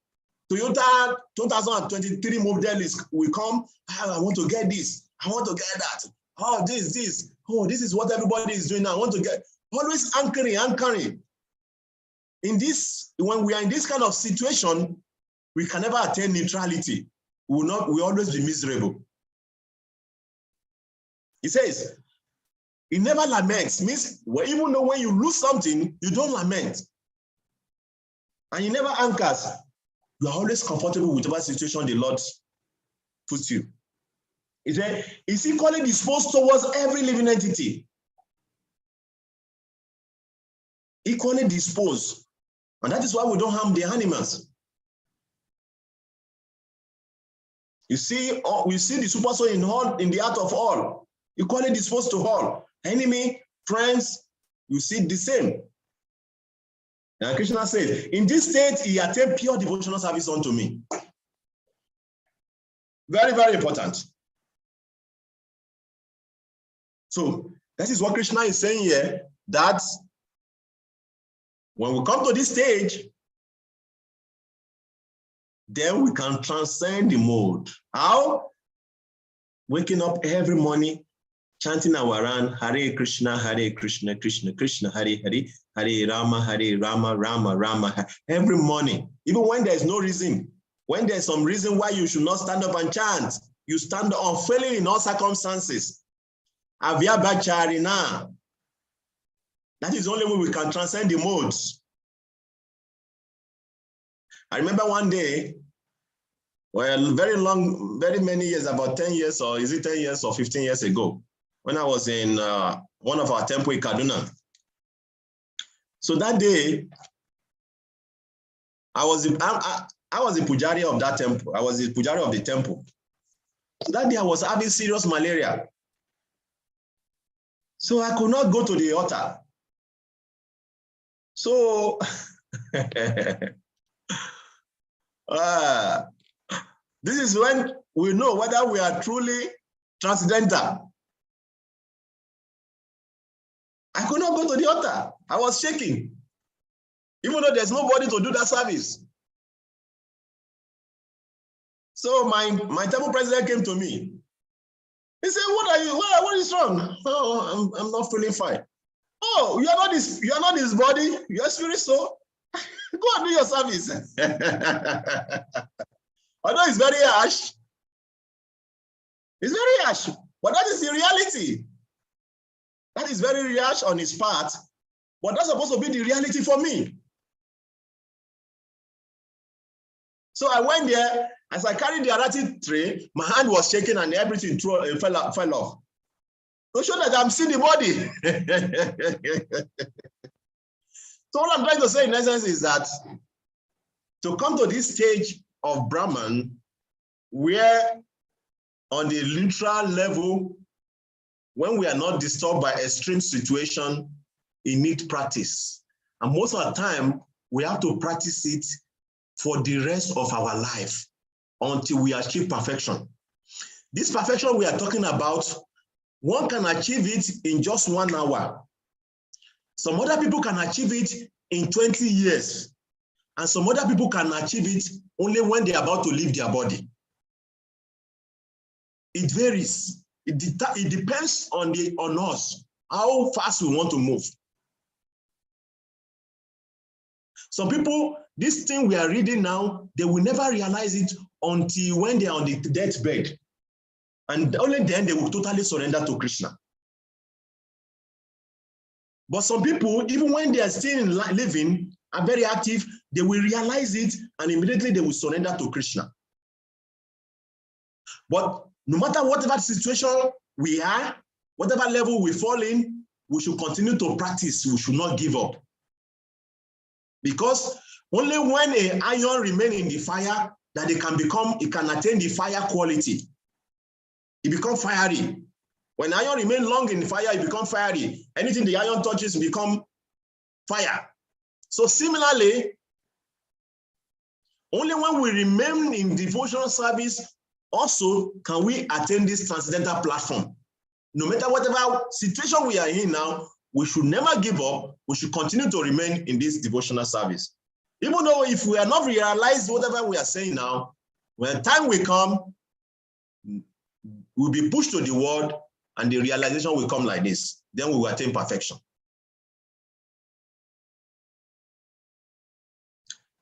Toyota 2023 model will come. I want to get this. I want to get that. Oh, this. Oh, this is what everybody is doing now. I want to get. Always anchoring. In this, when we are in this kind of situation, we can never attain neutrality. We will always be miserable. He says, he never laments. Means even though when you lose something, you don't lament. And he never anchors. You are always comfortable with whatever situation the Lord puts you. is equally disposed towards every living entity. Equally disposed. And that is why we don't harm the animals. You see, we see the super soul in the heart of all, equally disposed to all. Enemy, friends, you see the same. And Krishna says, in this state, he attained pure devotional service unto me. Very, very important. So that is what Krishna is saying here, that when we come to this stage, then we can transcend the mode. How? Waking up every morning, chanting our run, Hare Krishna, Krishna Krishna, Hare Hare, Hare Rama, Rama Rama. Every morning, even when there's no reason, when there's some reason why you should not stand up and chant, you stand up unfailing in all circumstances. Avya Bacharina. That is the only way we can transcend the modes. I remember one day, well, very many years, about 10 years, or is it 10 years or 15 years ago, when I was in one of our temple in Kaduna. So that day, I was the pujari of that temple. I was the pujari of the temple. So that day I was having serious malaria. So I could not go to the altar. So this is when we know whether we are truly transcendental. I could not go to the altar. I was shaking, even though there's nobody to do that service. So my temple president came to me. He said, what is wrong? Oh, I'm not feeling fine. Oh, you are not this body, you are spirit soul. Go and do your service. Although it's very harsh. It's very harsh, but that is the reality. That is very harsh on his part, but that's supposed to be the reality for me. So I went there, as I carried the arati tray, my hand was shaking and everything fell off. To show that I'm seeing the body. So what I'm trying to say in essence is that to come to this stage of Brahman, where on the literal level, when we are not disturbed by extreme situation, it needs practice. And most of the time, we have to practice it for the rest of our life until we achieve perfection. This perfection we are talking about, one can achieve it in just 1 hour. Some other people can achieve it in 20 years. And some other people can achieve it only when they're about to leave their body. It varies. It depends on us, how fast we want to move. Some people, this thing we are reading now, they will never realize it until when they are on the deathbed. And only then they will totally surrender to Krishna. But some people, even when they are still living, are very active, they will realize it and immediately they will surrender to Krishna. But no matter whatever situation we are, whatever level we fall in, we should continue to practice. We should not give up. Because only when an iron remains in the fire that it can attain the fire quality. It becomes fiery. When iron remains long in the fire, it becomes fiery. Anything the iron touches becomes fire. So similarly, only when we remain in devotional service also can we attain this transcendental platform. No matter whatever situation we are in now, we should never give up. We should continue to remain in this devotional service. Even though if we are not realized whatever we are saying now, when time will come, we'll be pushed to the world and the realization will come like this. Then we will attain perfection.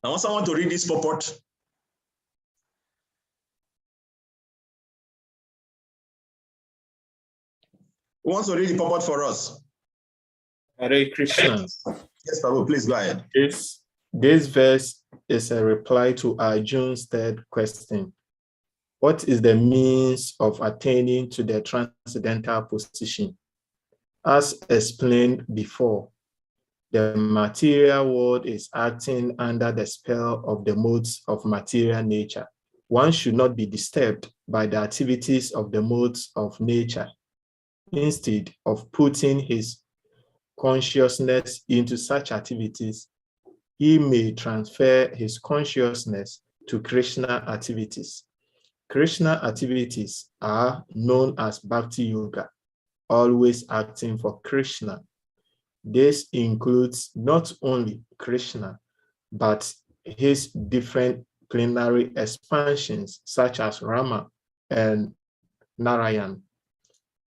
I want someone to read this purport. Who wants to read the purport for us? Hare Krishna. Yes, Prabhu, please go ahead. This verse is a reply to Arjun's third question. What is the means of attaining to the transcendental position? As explained before, the material world is acting under the spell of the modes of material nature. One should not be disturbed by the activities of the modes of nature. Instead of putting his consciousness into such activities, he may transfer his consciousness to Krishna activities. Krishna activities are known as Bhakti Yoga, always acting for Krishna. This includes not only Krishna, but his different plenary expansions, such as Rama and Narayan.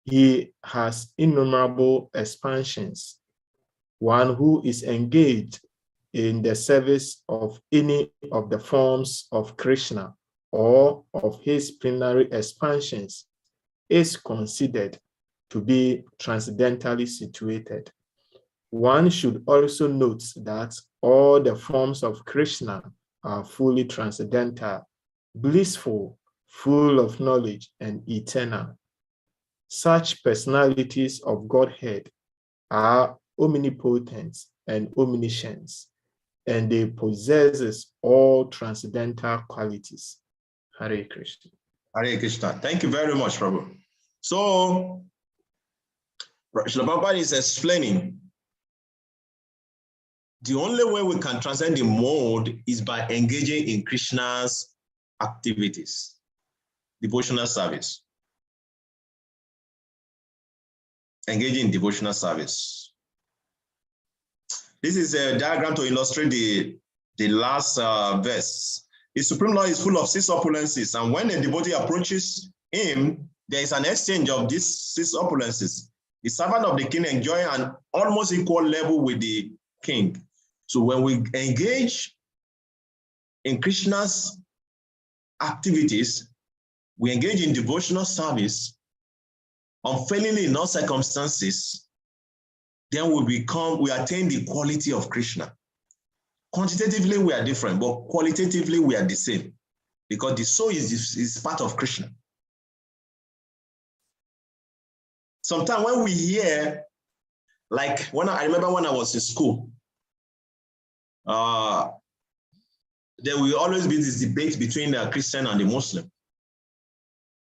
He has innumerable expansions. One who is engaged in the service of any of the forms of Krishna or of his plenary expansions is considered to be transcendentally situated. One should also note that all the forms of Krishna are fully transcendental, blissful, full of knowledge, and eternal. Such personalities of Godhead are omnipotent and omniscient, and they possess all transcendental qualities. Hare Krishna. Hare Krishna. Thank you very much, Prabhu. So, Srila Prabhupada is explaining the only way we can transcend the mode is by engaging in Krishna's activities, devotional service. Engaging in devotional service. This is a diagram to illustrate the last verse. The Supreme Lord is full of 6 opulences, and when a devotee approaches him, there is an exchange of these 6 opulences. The servant of the king enjoy an almost equal level with the king. So when we engage in Krishna's activities, we engage in devotional service, unfailingly in all circumstances, then we attain the quality of Krishna. Quantitatively, we are different, but qualitatively, we are the same, because the soul is part of Krishna. Sometimes when we hear, like I remember when I was in school, there will always be this debate between the Christian and the Muslim.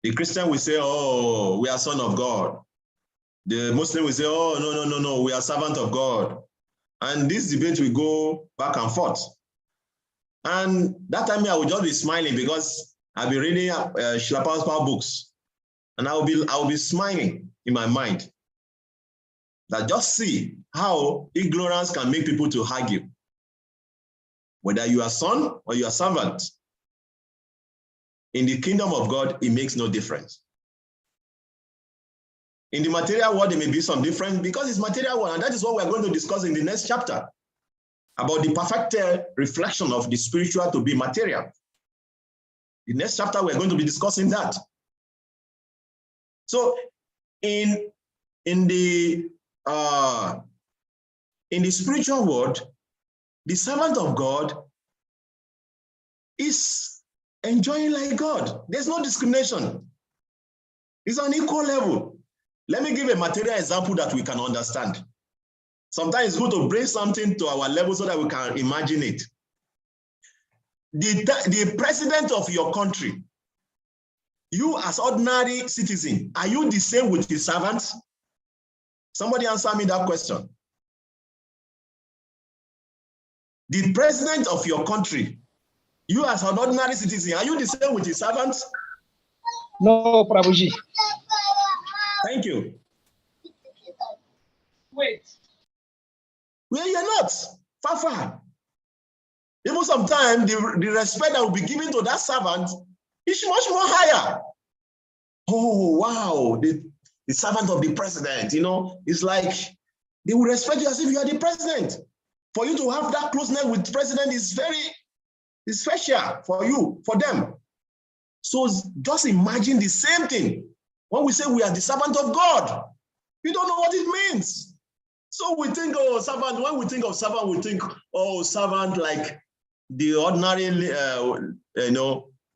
The Christian will say, oh, we are son of God. The Muslim will say, oh, no, we are servant of God. And this debate will go back and forth. And that time I will just be smiling because I'll be reading Srila Prabhupada's power books. And I will be smiling in my mind. That just see how ignorance can make people to argue. Whether you are son or you are servant, in the kingdom of God, it makes no difference. In the material world, there may be some difference because it's material world, and that is what we're going to discuss in the next chapter, about the perfect reflection of the spiritual to be material. The next chapter, we're going to be discussing that. So in the spiritual world, the servant of God is enjoying like God. There's no discrimination. It's on equal level. Let me give a material example that we can understand. Sometimes it's good to bring something to our level so that we can imagine it. The president of your country, you as ordinary citizen, are you the same with his servants? Somebody answer me that question. The president of your country, you as an ordinary citizen, are you the same with his servants? No, Prabhuji. Thank you. Wait. Well, you're not. Far. Even sometimes the respect that will be given to that servant is much more higher. Oh, wow. The servant of the president, it's like they will respect you as if you are the president. For you to have that closeness with the president is special for you, for them. So just imagine the same thing. When we say we are the servant of God, we don't know what it means. So we think, oh, servant, when we think of servant, we think, oh, servant like the ordinary,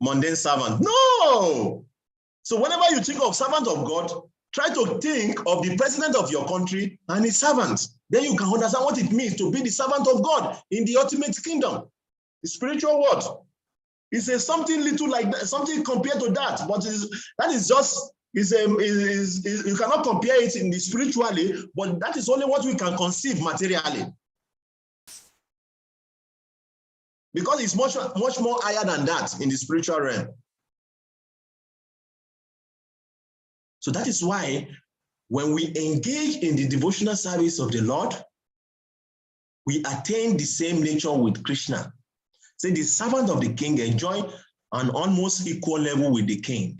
mundane servant. No. So whenever you think of servant of God, try to think of the president of your country and his servant. Then you can understand what it means to be the servant of God in the ultimate kingdom. The spiritual world. It's something little like that, something compared to that, but that is just, you cannot compare it in the spiritually, but that is only what we can conceive materially. Because it's much more higher than that in the spiritual realm. So that is why when we engage in the devotional service of the Lord, we attain the same nature with Krishna. Say the servant of the king enjoy an almost equal level with the king.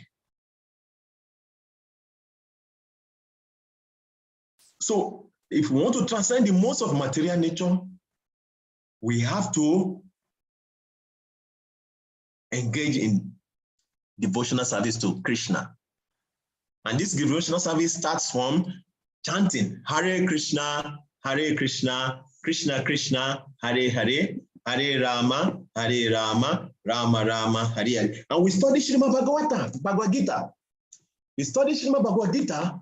So if we want to transcend the modes of material nature, we have to engage in devotional service to Krishna. And this devotional service starts from chanting Hare Krishna, Krishna Krishna, Hare Hare, Hare Rama, Rama Rama, Hare Hare. And we study Bhagavad Gita. We study Srimad Bhagavad Gita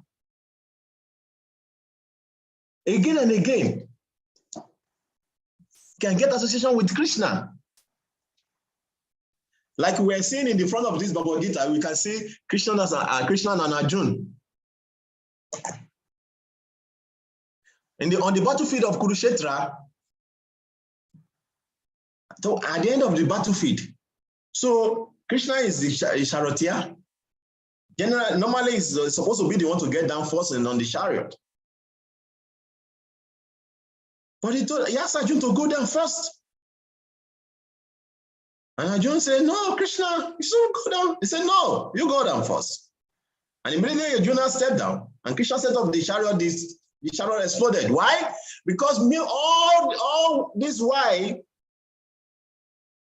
again and again. Can get association with Krishna. Like we are seeing in the front of this Bhagavad Gita, we can see Krishna and Arjuna. On the battlefield of Kurukshetra, so at the end of the battlefield, so Krishna is the charioteer. Normally, he's supposed to be the one to get down first and on the chariot. But he asked Arjuna to go down first. And Arjuna said, no, Krishna, you shouldn't go down. He said, no, you go down first. And immediately Arjuna stepped down. And Krishna set up the chariot, the chariot exploded. Why? Because all this why,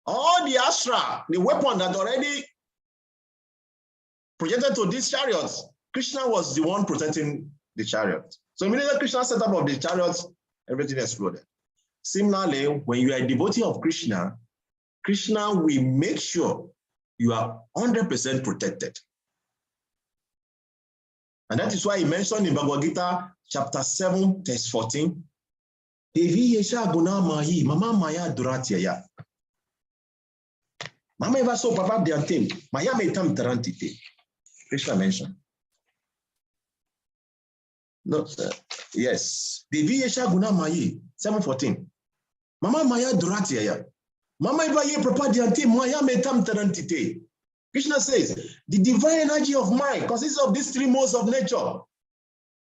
all the astra, the weapon that already projected to these chariots, Krishna was the one protecting the chariot. So immediately Krishna set up of the chariots, everything exploded. Similarly, when you are a devotee of Krishna, Krishna will make sure you are 100% protected. And that is why he mentioned in Bhagavad Gita, chapter 7, verse 14, Devi Yesha Guna Mahi, Mama Maya Duratya. Mama Eva so Papa Diantim, Maya Metam Tarantite. Krishna mentioned. No, yes. Devi Yesha Guna Mahi, 7:14. Mama Maya Duratya. Mama Eva Ye Papa Diantim, Maya Metam Tarantite. Krishna says, the divine energy of mind consists of these three modes of nature.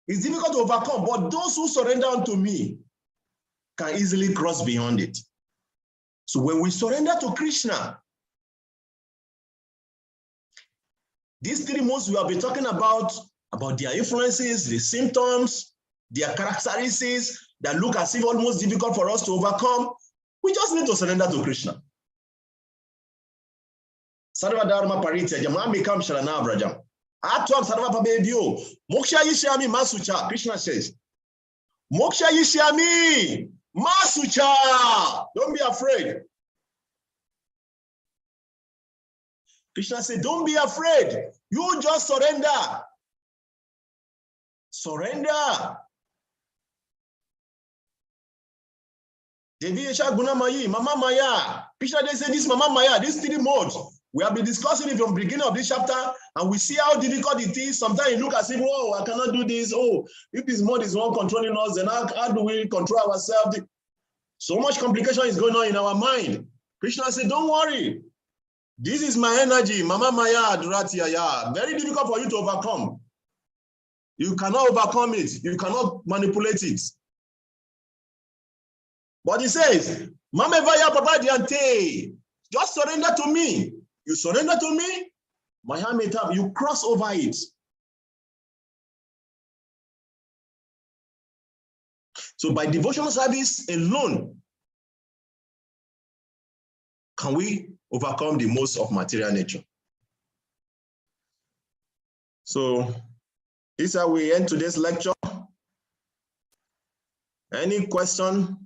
It's difficult to overcome, but those who surrender unto me can easily cross beyond it. So when we surrender to Krishna, these three modes we have been talking about their influences, the symptoms, their characteristics that look as if almost difficult for us to overcome, we just need to surrender to Krishna. Sarva Dharma Paritya, Jamam Bekam Sharana Vrajam. Atwam Sarva Pabebyo, Moksha Yishyami Masucha, Krishna says. Moksha Yishyami Masucha. Don't be afraid. Krishna said, don't be afraid. You just surrender. Surrender. Devi Yesha Guna Mayi, Mama Maya. Krishna they say this Mama Maya, these three modes. We have been discussing it from the beginning of this chapter, and we see how difficult it is. Sometimes you look as if, oh, I cannot do this. Oh, if this mode is one controlling us, then how do we control ourselves? So much complication is going on in our mind. Krishna said, don't worry. This is my energy, Mama Maya Duratya. Very difficult for you to overcome. You cannot overcome it. You cannot manipulate it. But he says, Mama Vaya Papa Diante, just surrender to me. You surrender to me, you cross over it. So by devotional service alone, can we overcome the most of material nature? So this is how we end today's lecture. Any question?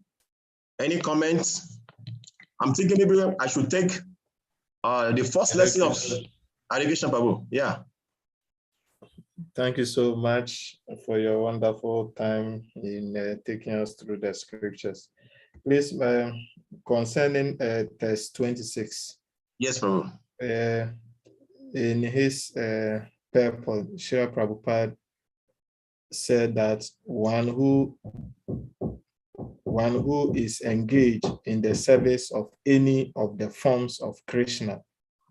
Any comments? I'm thinking maybe I should take the first lesson of Hare Krishna, Prabhu. Yeah. Thank you so much for your wonderful time in taking us through the scriptures. Please, concerning text 26. Yes, Prabhu. In his purport, Srila Prabhupada said that one who is engaged in the service of any of the forms of Krishna,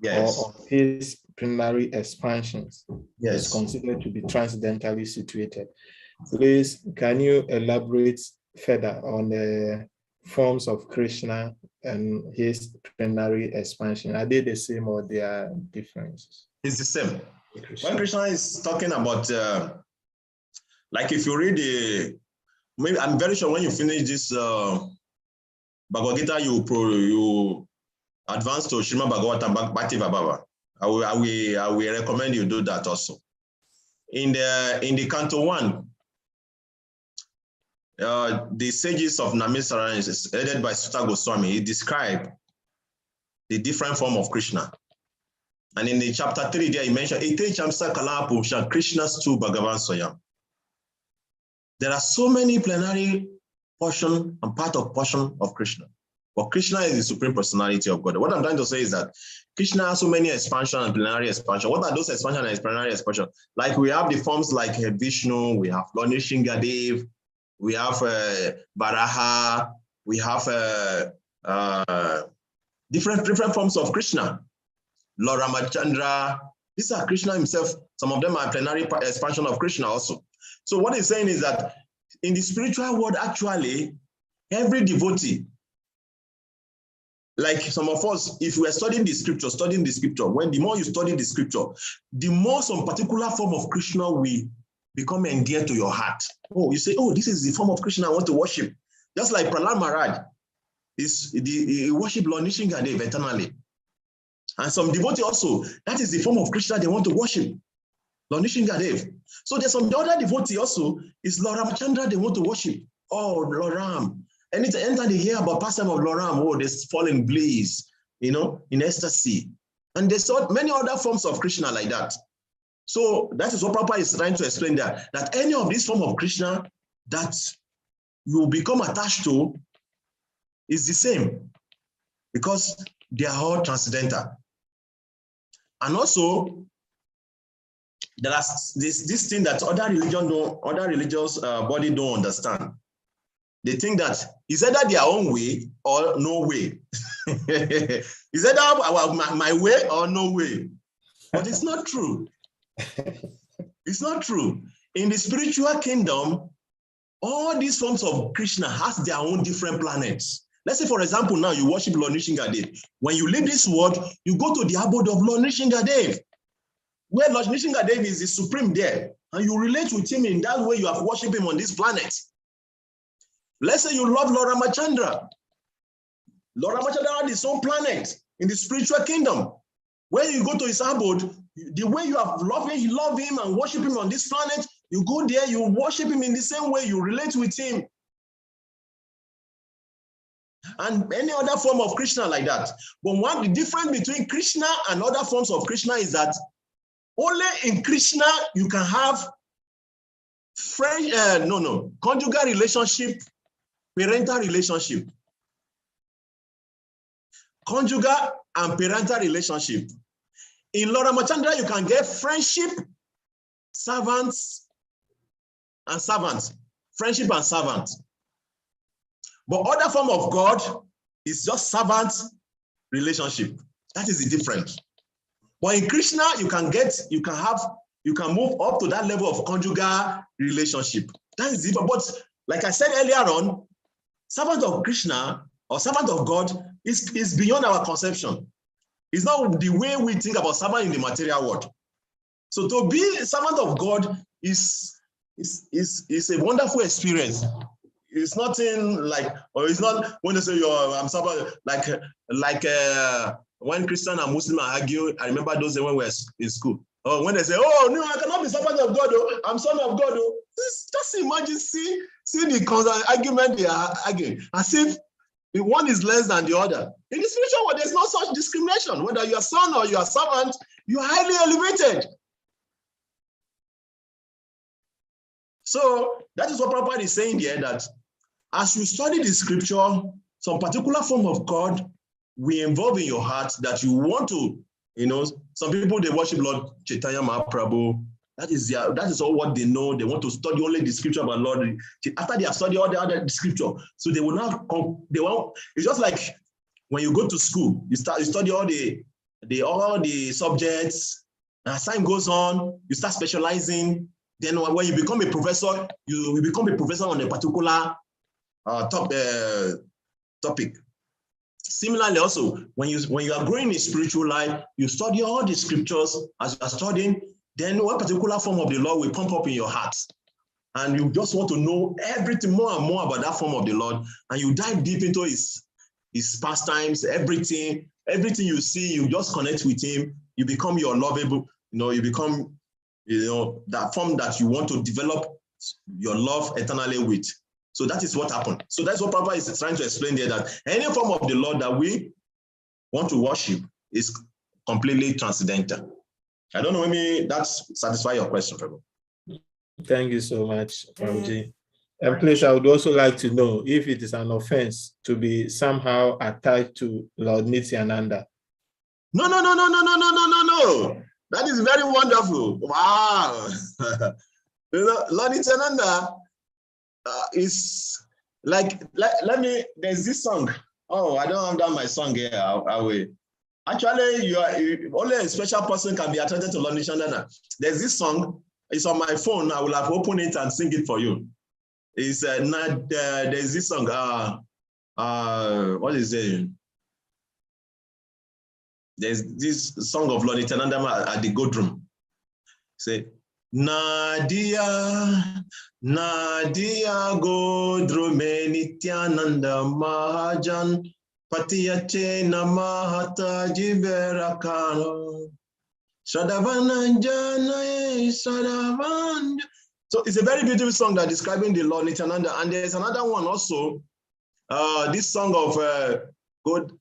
yes, or of his plenary expansions, yes, is considered to be transcendentally situated. Please, can you elaborate further on the forms of Krishna and his plenary expansion? Are they the same or they are differences? It's the same. When Krishna is talking about, like if you read maybe I'm very sure when you finish this Bhagavad Gita, you advance to Srimad Bhagavatam Bhakti Vibhava. I will recommend you do that also. In the Canto 1, the sages of Namisarana is headed by Sutta Goswami. He described the different form of Krishna. And in the chapter 3 there, he mentioned Krishna's two Bhagavan Swayam. There are so many plenary portion and part of portion of Krishna. But Krishna is the supreme personality of God. What I'm trying to say is that Krishna has so many expansion and plenary expansion. What are those expansion and plenary expansion? Like we have the forms like Vishnu, we have Lord Nishingadev, we have Varaha, we have different forms of Krishna. Lord Ramachandra, these are Krishna himself. Some of them are plenary expansion of Krishna also. So what he's saying is that in the spiritual world, actually, every devotee, like some of us, if we are studying the scripture, when the more you study the scripture, the more some particular form of Krishna will become endeared to your heart. Oh, you say, oh, this is the form of Krishna I want to worship. Just like Prahlad Maharaj, he worship Lord Nishingadev eternally. And some devotee also, that is the form of Krishna they want to worship, Lord Nishingadev. So there's some other devotee also, is Lord Ramachandra they want to worship. Oh, Lord Ram. Anytime they hear about pastime of Lord Ram, oh, they fall in bliss, in ecstasy. And there's many other forms of Krishna like that. So that is what Prabhupada is trying to explain there, that any of these forms of Krishna that you become attached to is the same, because they are all transcendental. And also, there are this thing that other religious body don't understand. They think that it's either their own way or no way. It's either my way or no way. But it's not true. It's not true. In the spiritual kingdom, all these forms of Krishna has their own different planets. Let's say, for example, now you worship Lord Nishingadev. When you leave this world, you go to the abode of Lord Nishingadev, where Lord Nishingadev is the supreme there, and you relate with him in that way you have worshipped him on this planet. Let's say you love Lord Ramachandra. Lord Ramachandra had his own planet in the spiritual kingdom. When you go to his abode, the way you have loved him and worship him on this planet, you go there, you worship him in the same way, you relate with him. And any other form of Krishna like that. But the difference between Krishna and other forms of Krishna is that only in Krishna you can have conjugal relationship, parental relationship. Conjugal and parental relationship. In Lord Ramachandra, you can get friendship, servants, and servants. Friendship and servants. But other form of God is just servant relationship. That is the difference. But in Krishna, you can move up to that level of conjugal relationship. That is different. But like I said earlier on, servant of Krishna or servant of God is beyond our conception. It's not the way we think about servant in the material world. So to be a servant of God is a wonderful experience. It's nothing like, or it's not when they say I'm servant, like when Christian and Muslim are arguing. I remember those days when we were in school. Or when they say, oh no, I cannot be servant of God, oh, I'm son of God. Oh. Just imagine, see the argument they are arguing. As if one is less than the other. In the spiritual world, there's no such discrimination. Whether you are son or you are servant, you are highly elevated. So that is what Prabhupada is saying here, that as you study the scripture, some particular form of God will involve in your heart that you want to, some people, they worship Lord Chaitanya Mahaprabhu. That is all what they know. They want to study only the scripture about Lord. After they have studied all the other scripture, so they will not it's just like when you go to school, you study all the subjects, and as time goes on, you start specializing. Then when you become a professor, you will become a professor on a particular topic. Similarly, also, when you are growing in spiritual life, you study all the scriptures. As you are studying, then one particular form of the Lord will pump up in your heart. And you just want to know everything more and more about that form of the Lord. And you dive deep into his pastimes, everything you see, you just connect with him. You become your lovable, you become, that form that you want to develop your love eternally with. So that is what happened. So that's what Prabhupada is trying to explain there, that any form of the Lord that we want to worship is completely transcendental. I don't know, maybe that satisfies your question, Prabhu. Thank you so much, Prabhuji. And please, I would also like to know if it is an offense to be somehow attached to Lord Nityananda. No. That is very wonderful. Wow. Lord Nityananda is like, there's this song. Oh, I don't have done my song here. I will. Actually, only a special person can be attracted to Lord Nityananda. There's this song. It's on my phone. I will have opened it and sing it for you. It's there's this song. What is it? There's this song of Lord Nityananda at the Godroom. Say, Nadia Godrume Nityananda Mahajan Patiyache Namahata Jiberakano Shadavananjana Shadavan. So it's a very beautiful song that describing the Lord Nityananda. And there's another one also, this song of God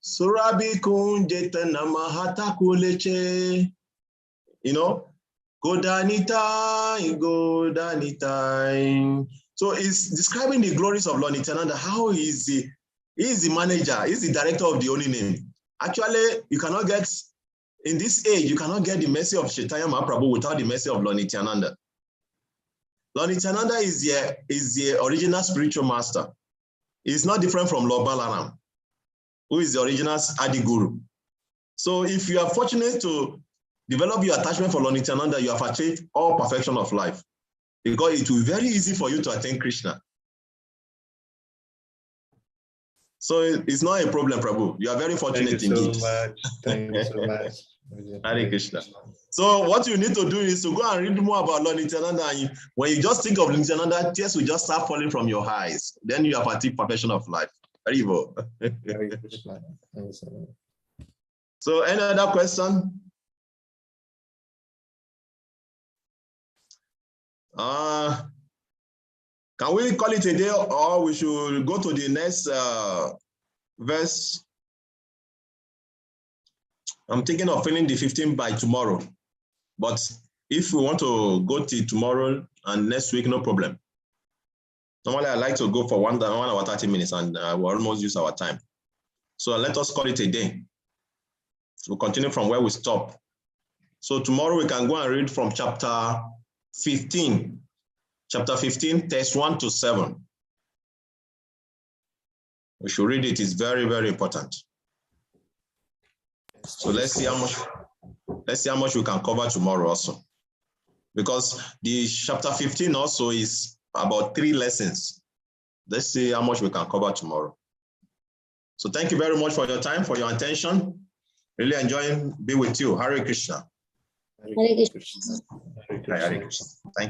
Surabi Kunjeta Namahata Kuleche, Godanitai. So it's describing the glories of Lord Nityananda, how he is the manager, he's the director of the holy name. Actually, you cannot get, in this age, you cannot get the mercy of Chaitanya Mahaprabhu without the mercy of Lord Nityananda. Lord Nityananda is the original spiritual master. It's not different from Lord Balaram, who is the original Adi Guru. So if you are fortunate to develop your attachment for Lord Nityananda, you have achieved all perfection of life, because it will be very easy for you to attain Krishna. So it's not a problem, Prabhu. You are very fortunate indeed. Thank you so much. Hare Krishna. So what you need to do is to go and read more about Lord Nityananda. And when you just think of Nityananda, tears will just start falling from your eyes. Then you have achieved perfection of life. Very evil. So any other question? Can we call it a day, or we should go to the next verse? I'm thinking of filling the 15 by tomorrow, but if we want to go till tomorrow and next week, no problem. Normally, I like to go for 1 hour 30 minutes, and we almost use our time. So let us call it a day. We'll continue from where we stop. So tomorrow we can go and read from chapter 15. Chapter 15, text 1 to 7. We should read it. It's very, very important. So let's see how much we can cover tomorrow also. Because the chapter 15 also is about 3 lessons. Let's see how much we can cover tomorrow. So thank you very much for your time, for your attention. Really enjoying being with you. Hare Krishna. Hare Krishna. Hare Krishna. Thank you.